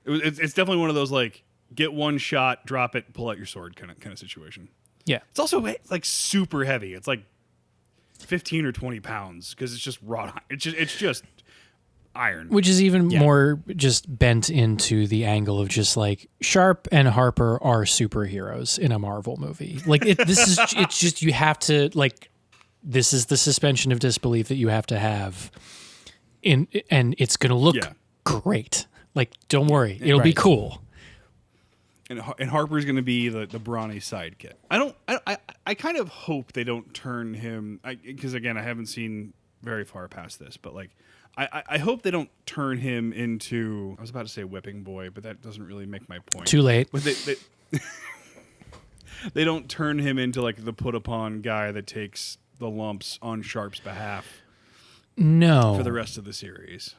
[SPEAKER 3] It's definitely one of those like get one shot, drop it, pull out your sword kind of situation.
[SPEAKER 2] Yeah,
[SPEAKER 3] it's also like super heavy. It's like 15 or 20 pounds because it's just wrought. It's just iron,
[SPEAKER 2] which is even more just bent into the angle of just like Sharpe and Harper are superheroes in a Marvel movie. Like it's just you have to like, this is the suspension of disbelief that you have to have and it's gonna look great. Like, don't worry, it'll be cool.
[SPEAKER 3] And Harper's gonna be the brawny sidekick. I kind of hope they don't turn him, because again I haven't seen very far past this, but like I hope they don't turn him into, I was about to say whipping boy, but that doesn't really make my point.
[SPEAKER 2] Too late.
[SPEAKER 3] But they don't turn him into like the put upon guy that takes the lumps on Sharpe's behalf.
[SPEAKER 2] No.
[SPEAKER 3] For the rest of the series.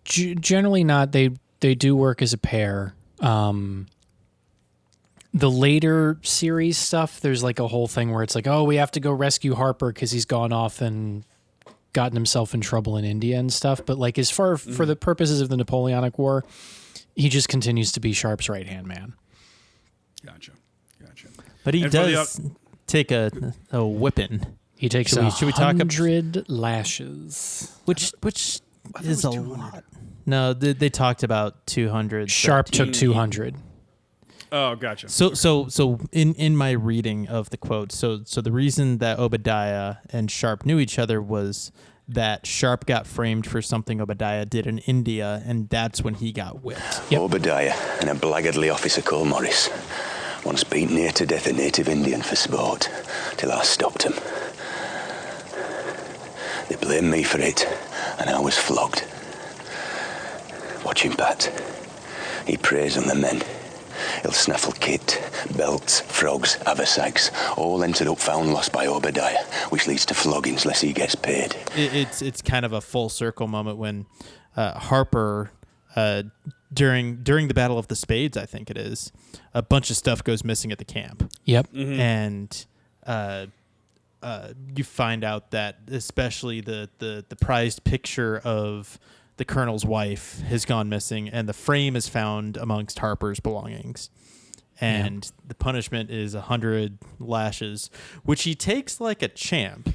[SPEAKER 2] Generally not. They do work as a pair. The later series stuff, there's like a whole thing where it's like, oh, we have to go rescue Harper because he's gone off and gotten himself in trouble in India and stuff. But like, as far for the purposes of the Napoleonic War, he just continues to be Sharpe's right-hand man.
[SPEAKER 3] Gotcha.
[SPEAKER 4] But he does take a whipping.
[SPEAKER 2] He takes should we talk 100 lashes.
[SPEAKER 4] Which is a lot. No, they talked about 200.
[SPEAKER 2] Sharpe took 200.
[SPEAKER 3] Oh, gotcha.
[SPEAKER 4] So in my reading of the quote, so the reason that Obadiah and Sharpe knew each other was that Sharpe got framed for something Obadiah did in India, and that's when he got whipped.
[SPEAKER 1] Yep. Obadiah and a blackguardly officer called Morris once beat near to death a native Indian for sport, till I stopped him. They blamed me for it, and I was flogged. Watch him, Pat. He preys on the men. He'll snaffle kit, belts, frogs, haversacks, all entered up found lost by Obadiah, which leads to floggings lest he gets paid.
[SPEAKER 4] It's kind of a full circle moment when Harper, during the Battle of the Spades, I think it is, a bunch of stuff goes missing at the camp.
[SPEAKER 2] Yep.
[SPEAKER 3] Mm-hmm.
[SPEAKER 4] And you find out that especially the prized picture of the colonel's wife has gone missing, and the frame is found amongst Harper's belongings. And the punishment is 100 lashes, which he takes like a champ.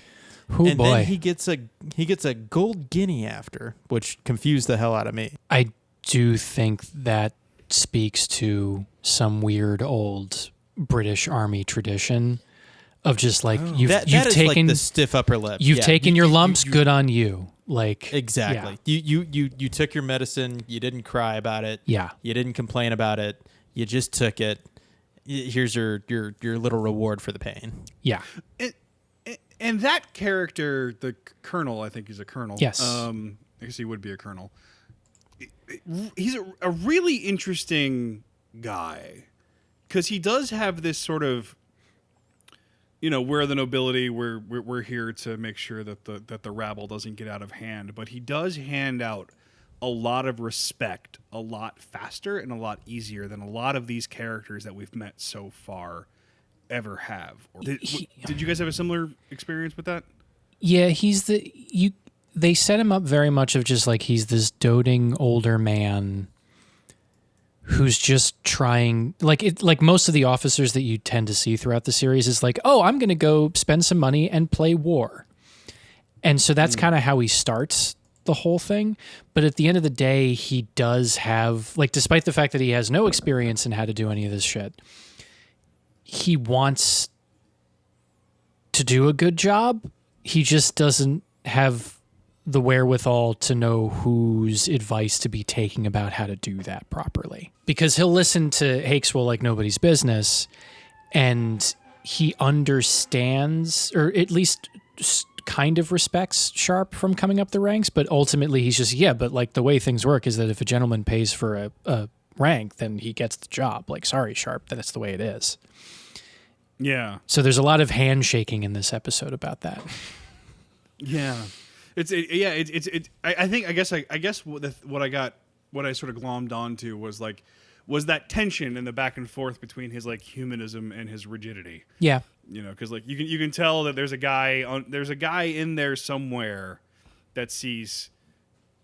[SPEAKER 2] Then
[SPEAKER 4] he gets a gold guinea after, which confused the hell out of me.
[SPEAKER 2] I do think that speaks to some weird old British Army tradition of just like you've taken
[SPEAKER 4] like the stiff upper lip.
[SPEAKER 2] You've taken your lumps. Good on you. Like
[SPEAKER 4] exactly. Yeah. You took your medicine. You didn't cry about it.
[SPEAKER 2] Yeah.
[SPEAKER 4] You didn't complain about it. You just took it. Here's your little reward for the pain.
[SPEAKER 2] Yeah.
[SPEAKER 3] And that character, the colonel, I think he's a colonel.
[SPEAKER 2] Yes.
[SPEAKER 3] I guess he would be a colonel. He's a really interesting guy because he does have this sort of, we're the nobility. We're here to make sure that the rabble doesn't get out of hand. But he does hand out a lot of respect a lot faster and a lot easier than a lot of these characters that we've met so far ever have. Did you guys have a similar experience with that?
[SPEAKER 2] Yeah, they set him up very much of just like he's this doting older man who's just trying, like most of the officers that you tend to see throughout the series is like, oh, I'm going to go spend some money and play war. And so that's kind of how he starts the whole thing. But at the end of the day, he does have, like, despite the fact that he has no experience in how to do any of this shit, he wants to do a good job. He just doesn't have the wherewithal to know whose advice to be taking about how to do that properly. Because he'll listen to Hakeswell like nobody's business, and he understands, or at least kind of respects Sharpe from coming up the ranks, but ultimately he's just, but like the way things work is that if a gentleman pays for a rank, then he gets the job. Like, sorry, Sharpe, that's the way it is.
[SPEAKER 3] Yeah.
[SPEAKER 2] So there's a lot of handshaking in this episode about that.
[SPEAKER 3] Yeah. I guess what I sort of glommed onto was that tension in the back and forth between his like humanism and his rigidity.
[SPEAKER 2] Yeah.
[SPEAKER 3] You know, because like you can tell that there's a guy in there somewhere that sees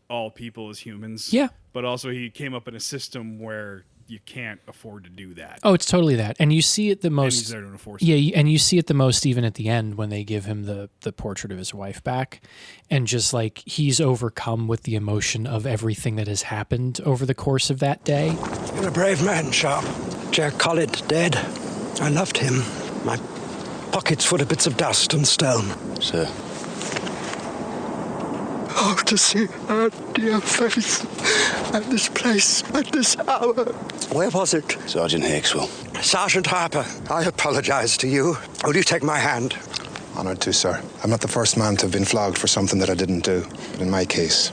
[SPEAKER 3] all people as humans.
[SPEAKER 2] Yeah.
[SPEAKER 3] But also he came up in a system where you can't afford to do that.
[SPEAKER 2] Oh, it's totally that. And you see it the most.
[SPEAKER 3] And he's there to enforce
[SPEAKER 2] it. And you see it the most even at the end when they give him the portrait of his wife back, and just like he's overcome with the emotion of everything that has happened over the course of that day.
[SPEAKER 5] You're a brave man, Sharpe. Jack Collett dead. I loved him. My pockets full of bits of dust and stone.
[SPEAKER 1] Sir.
[SPEAKER 6] Oh, to see her dear face at this place, at this hour.
[SPEAKER 5] Where was it?
[SPEAKER 1] Sergeant Hakeswell.
[SPEAKER 5] Sergeant Harper, I apologize to you. Will you take my hand?
[SPEAKER 10] Honored to, sir. I'm not the first man to have been flogged for something that I didn't do. But in my case,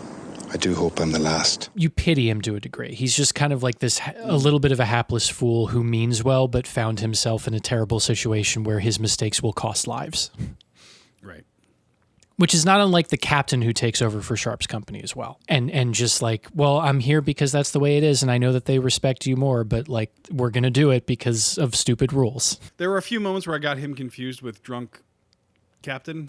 [SPEAKER 10] I do hope I'm the last.
[SPEAKER 2] You pity him to a degree. He's just kind of like this, a little bit of a hapless fool who means well, but found himself in a terrible situation where his mistakes will cost lives.
[SPEAKER 3] Right.
[SPEAKER 2] Which is not unlike the captain who takes over for Sharpe's company as well. And just like, well, I'm here because that's the way it is, and I know that they respect you more, but like, we're going to do it because of stupid rules.
[SPEAKER 3] There were a few moments where I got him confused with drunk captain.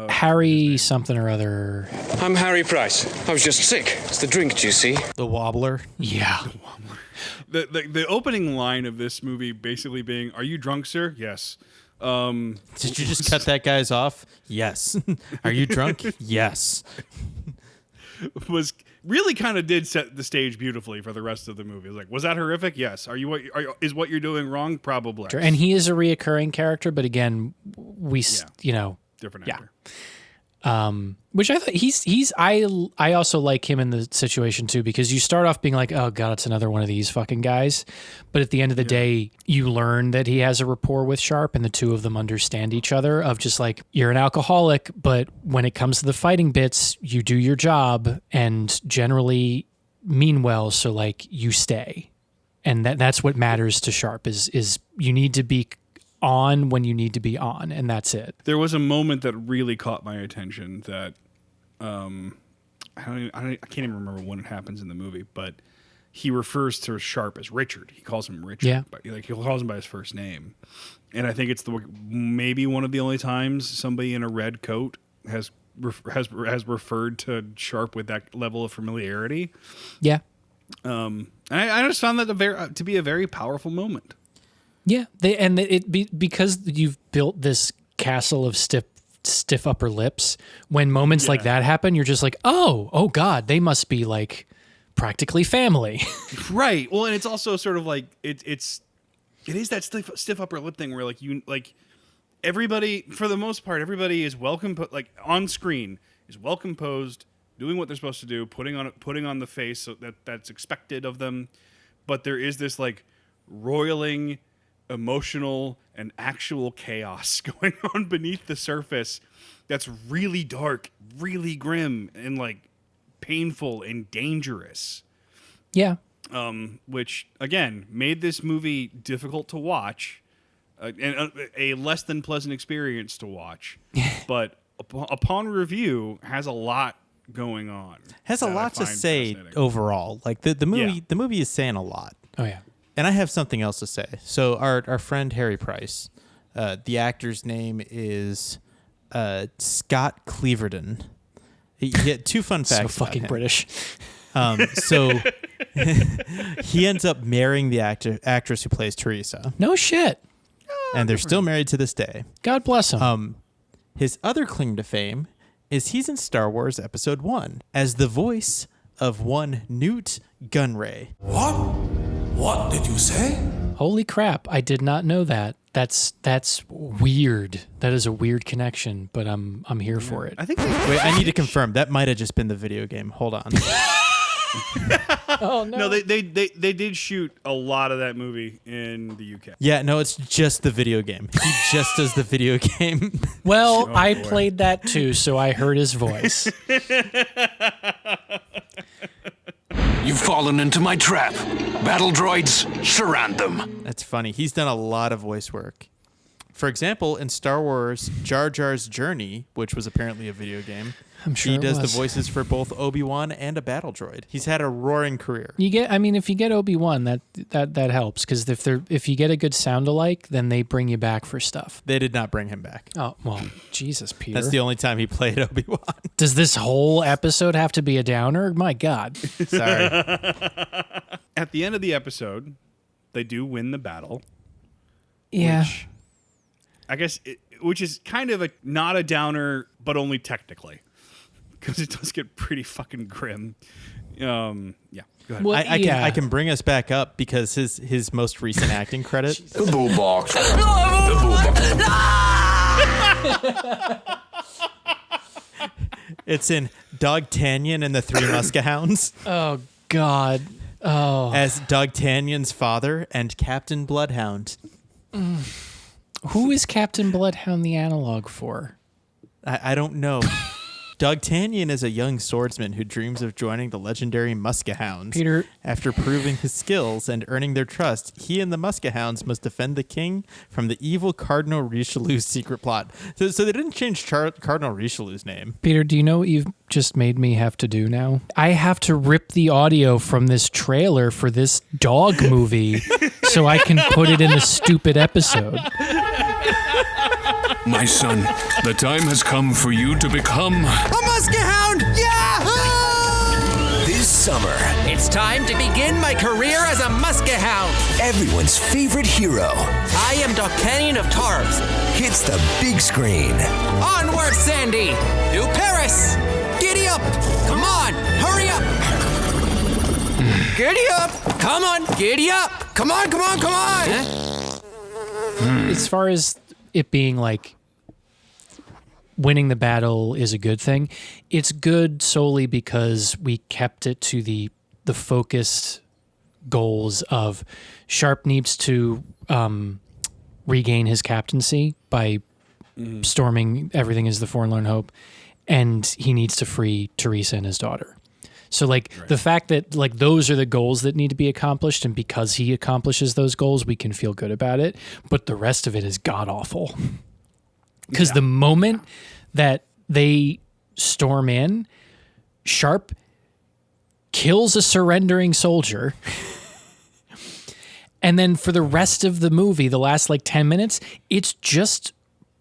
[SPEAKER 2] Harry something or other.
[SPEAKER 11] I'm Harry Price. I was just sick. It's the drink, do you see?
[SPEAKER 4] The wobbler.
[SPEAKER 2] Yeah.
[SPEAKER 3] The wobbler. The opening line of this movie basically being, "Are you drunk, sir?" Yes.
[SPEAKER 4] Did you just cut that guy's off? Yes. Are you drunk? Yes.
[SPEAKER 3] Was really kind of did set the stage beautifully for the rest of the movie. Like, was that horrific? Yes. Is what you're doing wrong? Probably.
[SPEAKER 2] And he is a reoccurring character, but again,
[SPEAKER 3] different actor.
[SPEAKER 2] Which I thought I also like him in the situation too, because you start off being like, oh God, it's another one of these fucking guys. But at the end of the day, you learn that he has a rapport with Sharpe and the two of them understand each other of just like, you're an alcoholic, but when it comes to the fighting bits, you do your job and generally mean well. So like you stay. And that's what matters to Sharpe is you need to be on when you need to be on, and that's it.
[SPEAKER 3] There was a moment that really caught my attention that I can't even remember when it happens in the movie, but he refers to Sharpe as Richard. He calls him Richard.
[SPEAKER 2] Yeah.
[SPEAKER 3] But he calls him by his first name. And I think it's maybe one of the only times somebody in a red coat has referred to Sharpe with that level of familiarity.
[SPEAKER 2] Yeah.
[SPEAKER 3] And I just found that to be a very powerful moment.
[SPEAKER 2] Yeah, because you've built this castle of stiff upper lips. When moments like that happen, you're just like, oh God, they must be like practically family.
[SPEAKER 3] Right. Well, and it's also sort of like it is that stiff upper lip thing where everybody, for the most part, everybody is on screen is well composed, doing what they're supposed to do, putting on the face so that's expected of them, but there is this like roiling emotional and actual chaos going on beneath the surface that's really dark, really grim, and like painful and dangerous.
[SPEAKER 2] Yeah.
[SPEAKER 3] Which again made this movie difficult to watch, and a less than pleasant experience to watch. But upon review, has a lot going on.
[SPEAKER 4] Has a lot to say overall. Like the movie is saying a lot.
[SPEAKER 2] Oh yeah.
[SPEAKER 4] And I have something else to say. So our friend Harry Price, the actor's name is Scott Cleaverton. He had two fun facts.
[SPEAKER 2] So fucking
[SPEAKER 4] about him.
[SPEAKER 2] British.
[SPEAKER 4] So he ends up marrying the actress who plays Teresa.
[SPEAKER 2] No shit.
[SPEAKER 4] And they're still married to this day.
[SPEAKER 2] God bless him.
[SPEAKER 4] His other claim to fame is he's in Star Wars Episode 1 as the voice of one Newt Gunray.
[SPEAKER 12] What? What did you say?
[SPEAKER 2] Holy crap, I did not know that. That's weird. That is a weird connection, but I'm here for it.
[SPEAKER 3] I think.
[SPEAKER 4] Wait, I need to confirm. That might have just been the video game. Hold on.
[SPEAKER 2] Oh no.
[SPEAKER 3] No, they did shoot a lot of that movie in the UK.
[SPEAKER 4] Yeah, no, it's just the video game. He just does the video game.
[SPEAKER 2] Well, I played that too, so I heard his voice.
[SPEAKER 12] You've fallen into my trap. Battle droids, surround them.
[SPEAKER 4] That's funny. He's done a lot of voice work. For example, in Star Wars Jar Jar's Journey, which was apparently a video game,
[SPEAKER 2] I'm sure
[SPEAKER 4] he
[SPEAKER 2] it
[SPEAKER 4] does
[SPEAKER 2] was.
[SPEAKER 4] the voices for both Obi-Wan and a battle droid. He's had a roaring career.
[SPEAKER 2] If you get Obi-Wan, that helps, because if you get a good sound alike, then they bring you back for stuff.
[SPEAKER 4] They did not bring him back.
[SPEAKER 2] Oh, well, Jesus, Peter.
[SPEAKER 4] That's the only time he played Obi-Wan.
[SPEAKER 2] Does this whole episode have to be a downer? My God.
[SPEAKER 4] Sorry.
[SPEAKER 3] At the end of the episode, they do win the battle.
[SPEAKER 2] Yeah.
[SPEAKER 3] Which, I guess, which is kind of not a downer, but only technically, because it does get pretty fucking grim. Yeah, go ahead.
[SPEAKER 2] Well,
[SPEAKER 4] I can bring us back up because his most recent acting credit.
[SPEAKER 12] The boo box.
[SPEAKER 4] It's in Dogtanian and the Three Muskehounds.
[SPEAKER 2] Oh, God. Oh.
[SPEAKER 4] As Dogtanion's father and Captain Bloodhound.
[SPEAKER 2] Who is Captain Bloodhound the analog for?
[SPEAKER 4] I don't know. Dogtanian is a young swordsman who dreams of joining the legendary Muskehounds.
[SPEAKER 2] Peter.
[SPEAKER 4] After proving his skills and earning their trust, he and the Muskehounds must defend the king from the evil Cardinal Richelieu's secret plot. So they didn't change Cardinal Richelieu's name.
[SPEAKER 2] Peter, do you know what you've just made me have to do now? I have to rip the audio from this trailer for this dog movie so I can put it in the stupid episode.
[SPEAKER 12] My son, the time has come for you to become
[SPEAKER 13] a Muskehound! Yahoo!
[SPEAKER 14] This summer, it's time to begin my career as a Muskehound. Everyone's favorite hero. I am Dogtanian of Tarbs. Hits the big screen. Onward, Sandy! To Paris! Giddy up! Come on, hurry up! Giddy up! Come on, giddy up! Come on, come on, come on!
[SPEAKER 2] As far as it being like winning the battle is a good thing, it's good solely because we kept it to the focused goals of Sharpe needs to regain his captaincy by storming everything as the Forlorn Hope, and he needs to free Teresa and his daughter. So the fact that those are the goals that need to be accomplished, and because he accomplishes those goals, we can feel good about it. But the rest of it is god awful. Because the moment that they storm in, Sharpe kills a surrendering soldier. And then for the rest of the movie, the last 10 minutes, it's just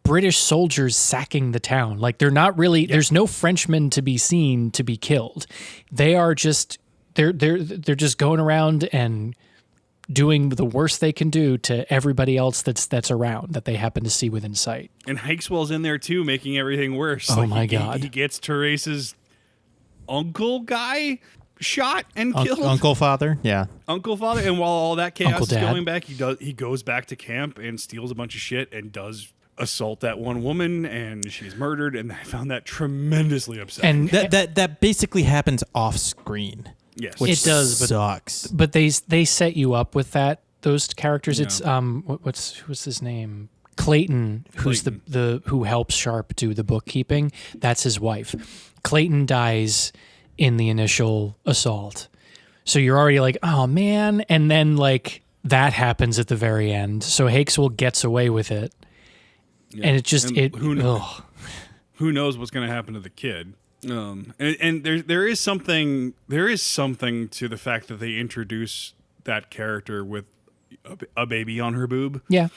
[SPEAKER 2] British soldiers sacking the town. They're not really, there's no Frenchmen to be seen to be killed. They are just, they're just going around and doing the worst they can do to everybody else that's around that they happen to see within sight.
[SPEAKER 3] And Hikeswell's in there too, making everything worse.
[SPEAKER 2] Oh my God.
[SPEAKER 3] He gets Teresa's uncle guy shot and killed.
[SPEAKER 4] Uncle father, yeah.
[SPEAKER 3] Uncle father, and while all that chaos
[SPEAKER 2] Uncle
[SPEAKER 3] is
[SPEAKER 2] Dad.
[SPEAKER 3] going back, he goes back to camp and steals a bunch of shit and does assault that one woman, and she's murdered, and I found that tremendously upsetting.
[SPEAKER 4] And that basically happens off screen.
[SPEAKER 3] Yes.
[SPEAKER 4] Which
[SPEAKER 2] It does, but
[SPEAKER 4] sucks.
[SPEAKER 2] But they set you up with those characters.
[SPEAKER 3] Yeah.
[SPEAKER 2] It's what's his name? Clayton, who's who helps Sharpe do the bookkeeping. That's his wife. Clayton dies in the initial assault. So you're already like, oh man, and then that happens at the very end. So Hakeswell gets away with it.
[SPEAKER 3] Yeah.
[SPEAKER 2] And it just
[SPEAKER 3] who knows what's going to happen to the kid. And there is something to the fact that they introduce that character with a baby on her boob.
[SPEAKER 2] Yeah.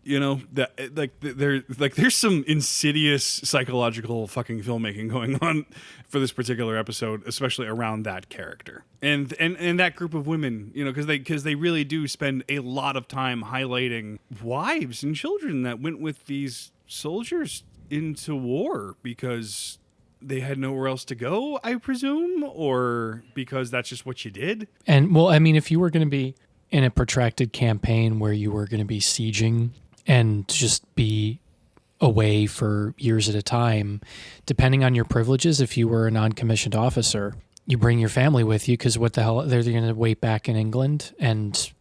[SPEAKER 3] that there's some insidious psychological fucking filmmaking going on for this particular episode, especially around that character and that group of women, because they really do spend a lot of time highlighting wives and children that went with these soldiers into war because they had nowhere else to go, I presume, or because that's just what you did.
[SPEAKER 2] And well, I mean, if you were going to be in a protracted campaign where you were going to be sieging and just be away for years at a time, depending on your privileges, if you were a non-commissioned officer, you bring your family with you because what the hell, they're going to wait back in England, and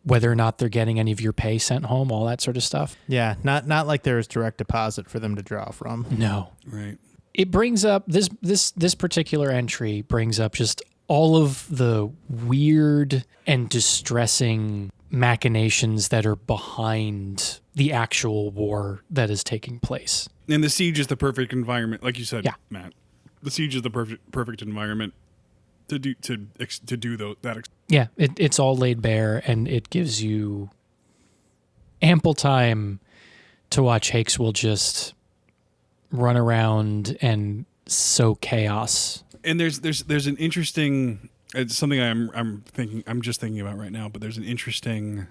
[SPEAKER 2] whether or not they're getting any of your pay sent home, all that sort of stuff.
[SPEAKER 4] Yeah, not like there was direct deposit for them to draw from.
[SPEAKER 2] No.
[SPEAKER 3] Right.
[SPEAKER 2] It brings up, this particular entry brings up just all of the weird and distressing machinations that are behind the actual war that is taking place.
[SPEAKER 3] And the siege is the perfect environment, like you said, Matt. The siege is the perfect environment to do that.
[SPEAKER 2] Yeah, it's all laid bare, and it gives you ample time to watch Hakeswill just run around and sow chaos.
[SPEAKER 3] And there's an interesting, it's something I'm just thinking about right now, but there's an interesting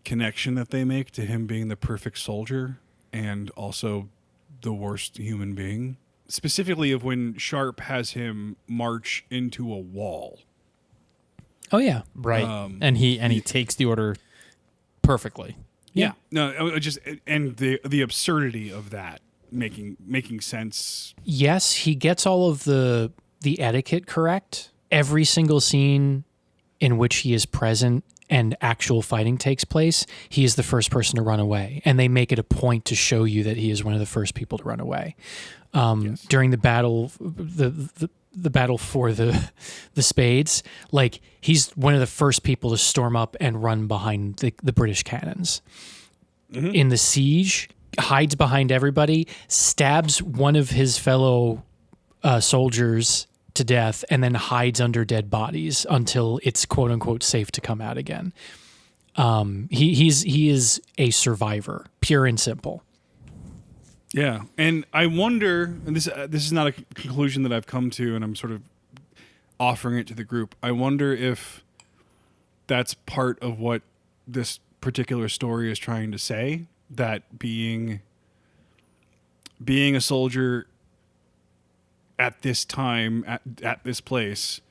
[SPEAKER 3] connection that they make to him being the perfect soldier and also the worst human being. Specifically of when Sharpe has him march into a wall.
[SPEAKER 2] Oh yeah,
[SPEAKER 4] right. And he takes the order perfectly.
[SPEAKER 3] Yeah. No, just and the absurdity of that making sense.
[SPEAKER 2] Yes, he gets all of the etiquette correct. Every single scene in which he is present and actual fighting takes place, he is the first person to run away, and they make it a point to show you that he is one of the first people to run away. During the battle, the battle for the spades, like he's one of the first people to storm up and run behind the British cannons. Mm-hmm. In the siege, hides behind everybody, stabs one of his fellow soldiers to death, and then hides under dead bodies until it's quote unquote safe to come out again. He is a survivor, pure and simple.
[SPEAKER 3] Yeah, and I wonder, and this is not a conclusion that I've come to, and I'm sort of offering it to the group. I wonder if that's part of what this particular story is trying to say, that being a soldier at this time, at this place,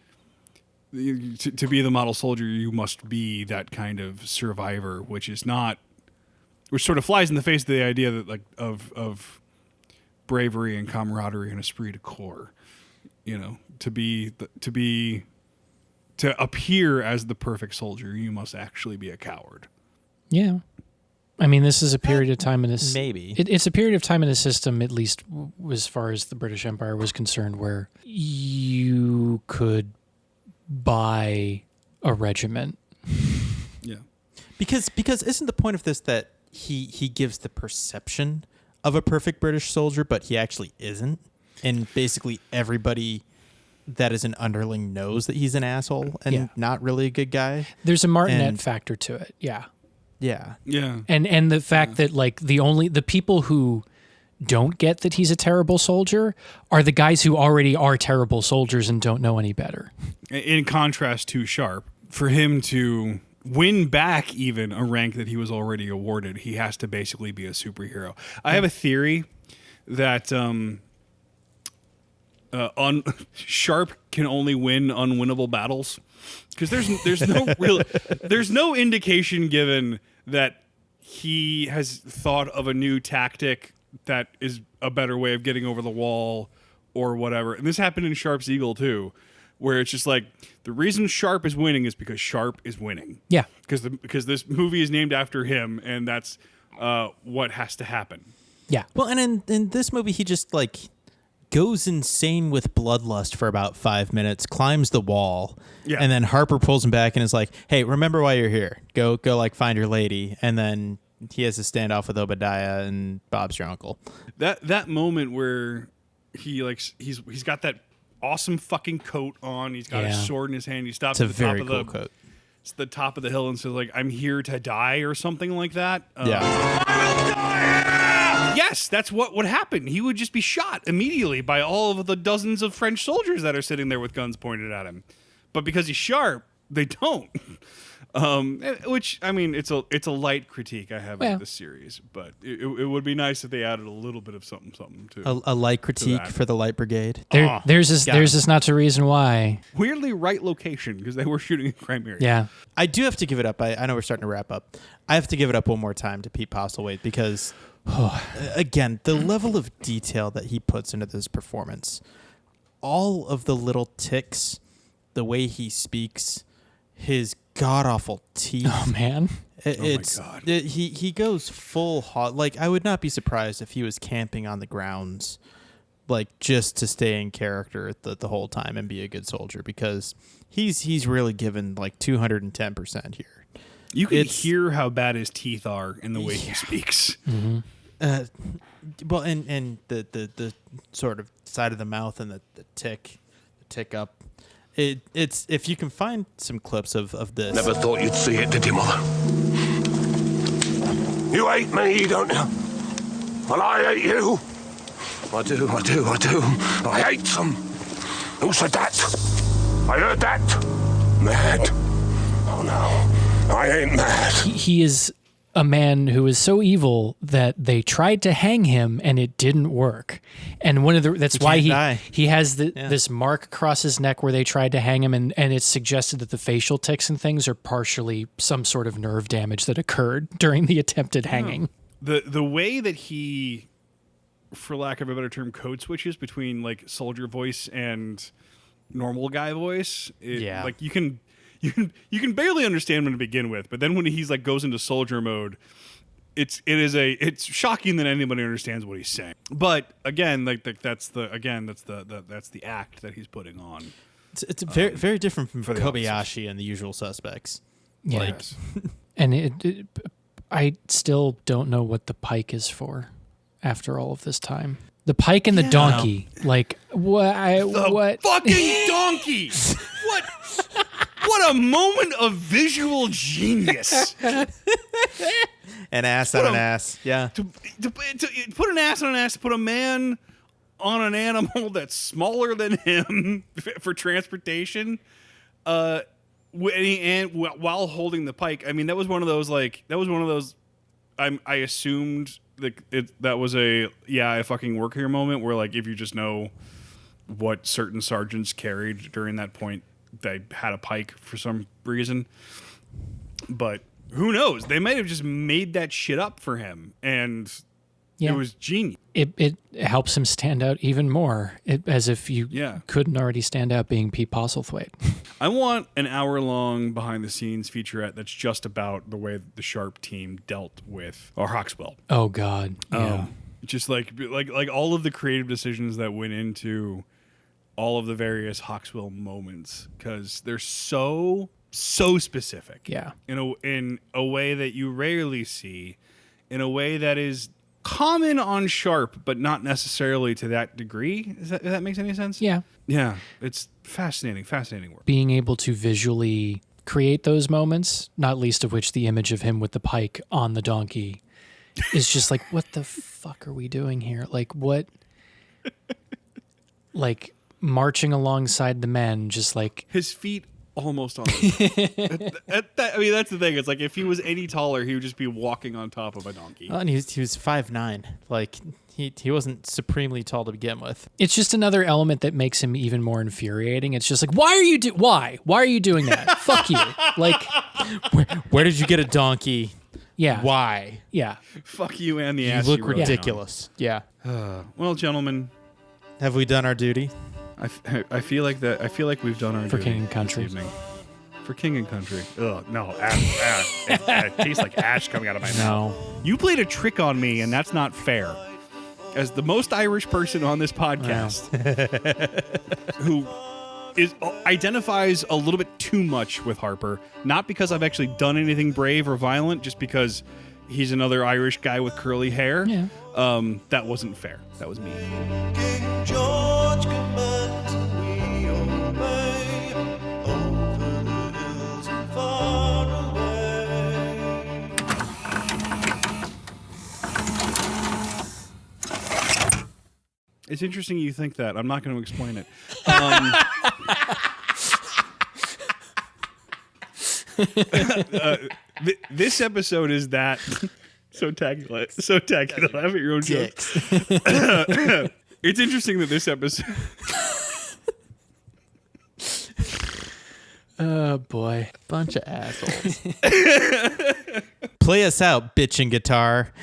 [SPEAKER 3] to be the model soldier, you must be that kind of survivor, which sort of flies in the face of the idea that of bravery and camaraderie and esprit de corps, to appear as the perfect soldier, you must actually be a coward.
[SPEAKER 2] Yeah. I mean, this is a period of time in this.
[SPEAKER 4] Maybe
[SPEAKER 2] it's a period of time in the system, at least as far as the British Empire was concerned, where you could buy a regiment.
[SPEAKER 3] Yeah,
[SPEAKER 4] because isn't the point of this that he gives the perception of a perfect British soldier, but he actually isn't, and basically everybody that is an underling knows that he's an asshole and not really a good guy.
[SPEAKER 2] There's a martinet factor to it. Yeah.
[SPEAKER 4] Yeah.
[SPEAKER 3] Yeah.
[SPEAKER 2] And the fact that like the people who don't get that he's a terrible soldier are the guys who already are terrible soldiers and don't know any better.
[SPEAKER 3] In contrast to Sharpe, for him to win back even a rank that he was already awarded, he has to basically be a superhero. I have a theory that Sharpe can only win unwinnable battles, because there's no indication given that he has thought of a new tactic that is a better way of getting over the wall or whatever. And this happened in Sharpe's Eagle too, where it's just like the reason Sharpe is winning is because Sharpe is winning.
[SPEAKER 2] Yeah,
[SPEAKER 3] because this movie is named after him, and that's what has to happen.
[SPEAKER 2] Yeah.
[SPEAKER 4] Well, and in this movie, he just like goes insane with bloodlust for about 5 minutes, climbs the wall, and then Harper pulls him back and is like, "Hey, remember why you're here. Go, like find your lady." And then he has a standoff with Obadiah, and Bob's your uncle.
[SPEAKER 3] That moment where he's got that awesome fucking coat on. He's got his sword in his hand. He stops
[SPEAKER 4] it's
[SPEAKER 3] at the top
[SPEAKER 4] very
[SPEAKER 3] of
[SPEAKER 4] cool coat.
[SPEAKER 3] the top of the hill and says like, "I'm here to die" or something like that. Yes, that's what would happen. He would just be shot immediately by all of the dozens of French soldiers that are sitting there with guns pointed at him. But because he's Sharpe, they don't. Which, I mean, it's a light critique I have of this series, but it would be nice if they added a little bit of something to
[SPEAKER 4] a light critique for the Light Brigade.
[SPEAKER 2] There's this not a reason why.
[SPEAKER 3] Weirdly right location because they were shooting in Crimea.
[SPEAKER 2] Yeah.
[SPEAKER 4] I do have to give it up. I know we're starting to wrap up. I have to give it up one more time to Pete Postlethwaite because, again, the level of detail that he puts into this performance, all of the little ticks, the way he speaks, his god-awful teeth.
[SPEAKER 2] Oh, man.
[SPEAKER 4] It's,
[SPEAKER 3] oh, my God.
[SPEAKER 4] He goes full hot. Like, I would not be surprised if he was camping on the grounds, like, just to stay in character the whole time and be a good soldier, because he's really given, like, 210% here.
[SPEAKER 3] You can hear how bad his teeth are in the way he speaks.
[SPEAKER 2] Mm-hmm.
[SPEAKER 4] Well, and the sort of side of the mouth and the tick up. It's if you can find some clips of this.
[SPEAKER 13] Never thought you'd see it, did you, Mother? You hate me, don't you? Well, I hate you. I do. I hate them. Who said that? I heard that. Mad. Oh, no. I ain't mad.
[SPEAKER 2] He is a man who is so evil that they tried to hang him and it didn't work. And that's why he has this mark across his neck where they tried to hang him, and it's suggested that the facial tics and things are partially some sort of nerve damage that occurred during the attempted hanging.
[SPEAKER 3] The way that he, for lack of a better term, code switches between like soldier voice and normal guy voice, like you can barely understand him to begin with, but then when he's like goes into soldier mode, it's shocking that anybody understands what he's saying. But again, that's the act that he's putting on.
[SPEAKER 4] It's very very different from Kobayashi and The Usual Suspects.
[SPEAKER 2] Yeah,
[SPEAKER 4] like,
[SPEAKER 2] and I still don't know what the pike is for after all of this time. The pike and the donkey, like what?
[SPEAKER 3] Fucking donkey! What a moment of visual genius!
[SPEAKER 4] An ass on an ass. Yeah.
[SPEAKER 3] To put an ass on an ass, to put a man on an animal that's smaller than him for transportation, and while holding the pike. I mean, that was one of those. I assumed that was a I fucking work here moment where, like, if you just know what certain sergeants carried during that point, they had a pike for some reason. But who knows? They might have just made that shit up for him, and it was genius.
[SPEAKER 2] It helps him stand out even more, as if you couldn't already stand out being Pete Postlethwaite.
[SPEAKER 3] I want an hour-long behind-the-scenes featurette that's just about the way the Sharpe team dealt with Hawkswell.
[SPEAKER 2] Oh God, yeah.
[SPEAKER 3] Just like all of the creative decisions that went into all of the various Hawkswell moments, because they're so specific.
[SPEAKER 2] Yeah.
[SPEAKER 3] In a way that you rarely see, in a way that is common on Sharpe, but not necessarily to that degree. If that makes any sense?
[SPEAKER 2] Yeah.
[SPEAKER 3] Yeah. It's fascinating work.
[SPEAKER 2] Being able to visually create those moments, not least of which the image of him with the pike on the donkey is just like, what the fuck are we doing here? Like, what? Like, marching alongside the men, just like
[SPEAKER 3] his feet almost on the I mean, that's the thing. It's like if he was any taller, he would just be walking on top of a donkey.
[SPEAKER 4] And he was 5'9". Like he wasn't supremely tall to begin with.
[SPEAKER 2] It's just another element that makes him even more infuriating. It's just like, why are you doing that? Fuck you. Like,
[SPEAKER 4] where did you get a donkey?
[SPEAKER 2] Yeah.
[SPEAKER 4] Why?
[SPEAKER 2] Yeah.
[SPEAKER 3] Fuck you and the
[SPEAKER 4] you
[SPEAKER 3] ass.
[SPEAKER 4] Look
[SPEAKER 3] you
[SPEAKER 4] ridiculous. Yeah.
[SPEAKER 3] Well, gentlemen,
[SPEAKER 4] have we done our duty?
[SPEAKER 3] I feel like that. I feel like we've done our
[SPEAKER 2] for
[SPEAKER 3] duty
[SPEAKER 2] King and Country.
[SPEAKER 3] This evening. For King and Country. Ugh, no, ash. It tastes like ash coming out of my mouth. You played a trick on me, and that's not fair. As the most Irish person on this podcast, who identifies a little bit too much with Harper, not because I've actually done anything brave or violent, just because he's another Irish guy with curly hair.
[SPEAKER 2] Yeah.
[SPEAKER 3] That wasn't fair. That was mean.
[SPEAKER 15] King George commands and we obey over the hills and far.
[SPEAKER 3] It's interesting you think that. I'm not going to explain it. This episode is that so tacky. Laugh at your own jokes. It's interesting that this episode.
[SPEAKER 2] Oh boy,
[SPEAKER 4] bunch of assholes. Play us out, bitchin' guitar.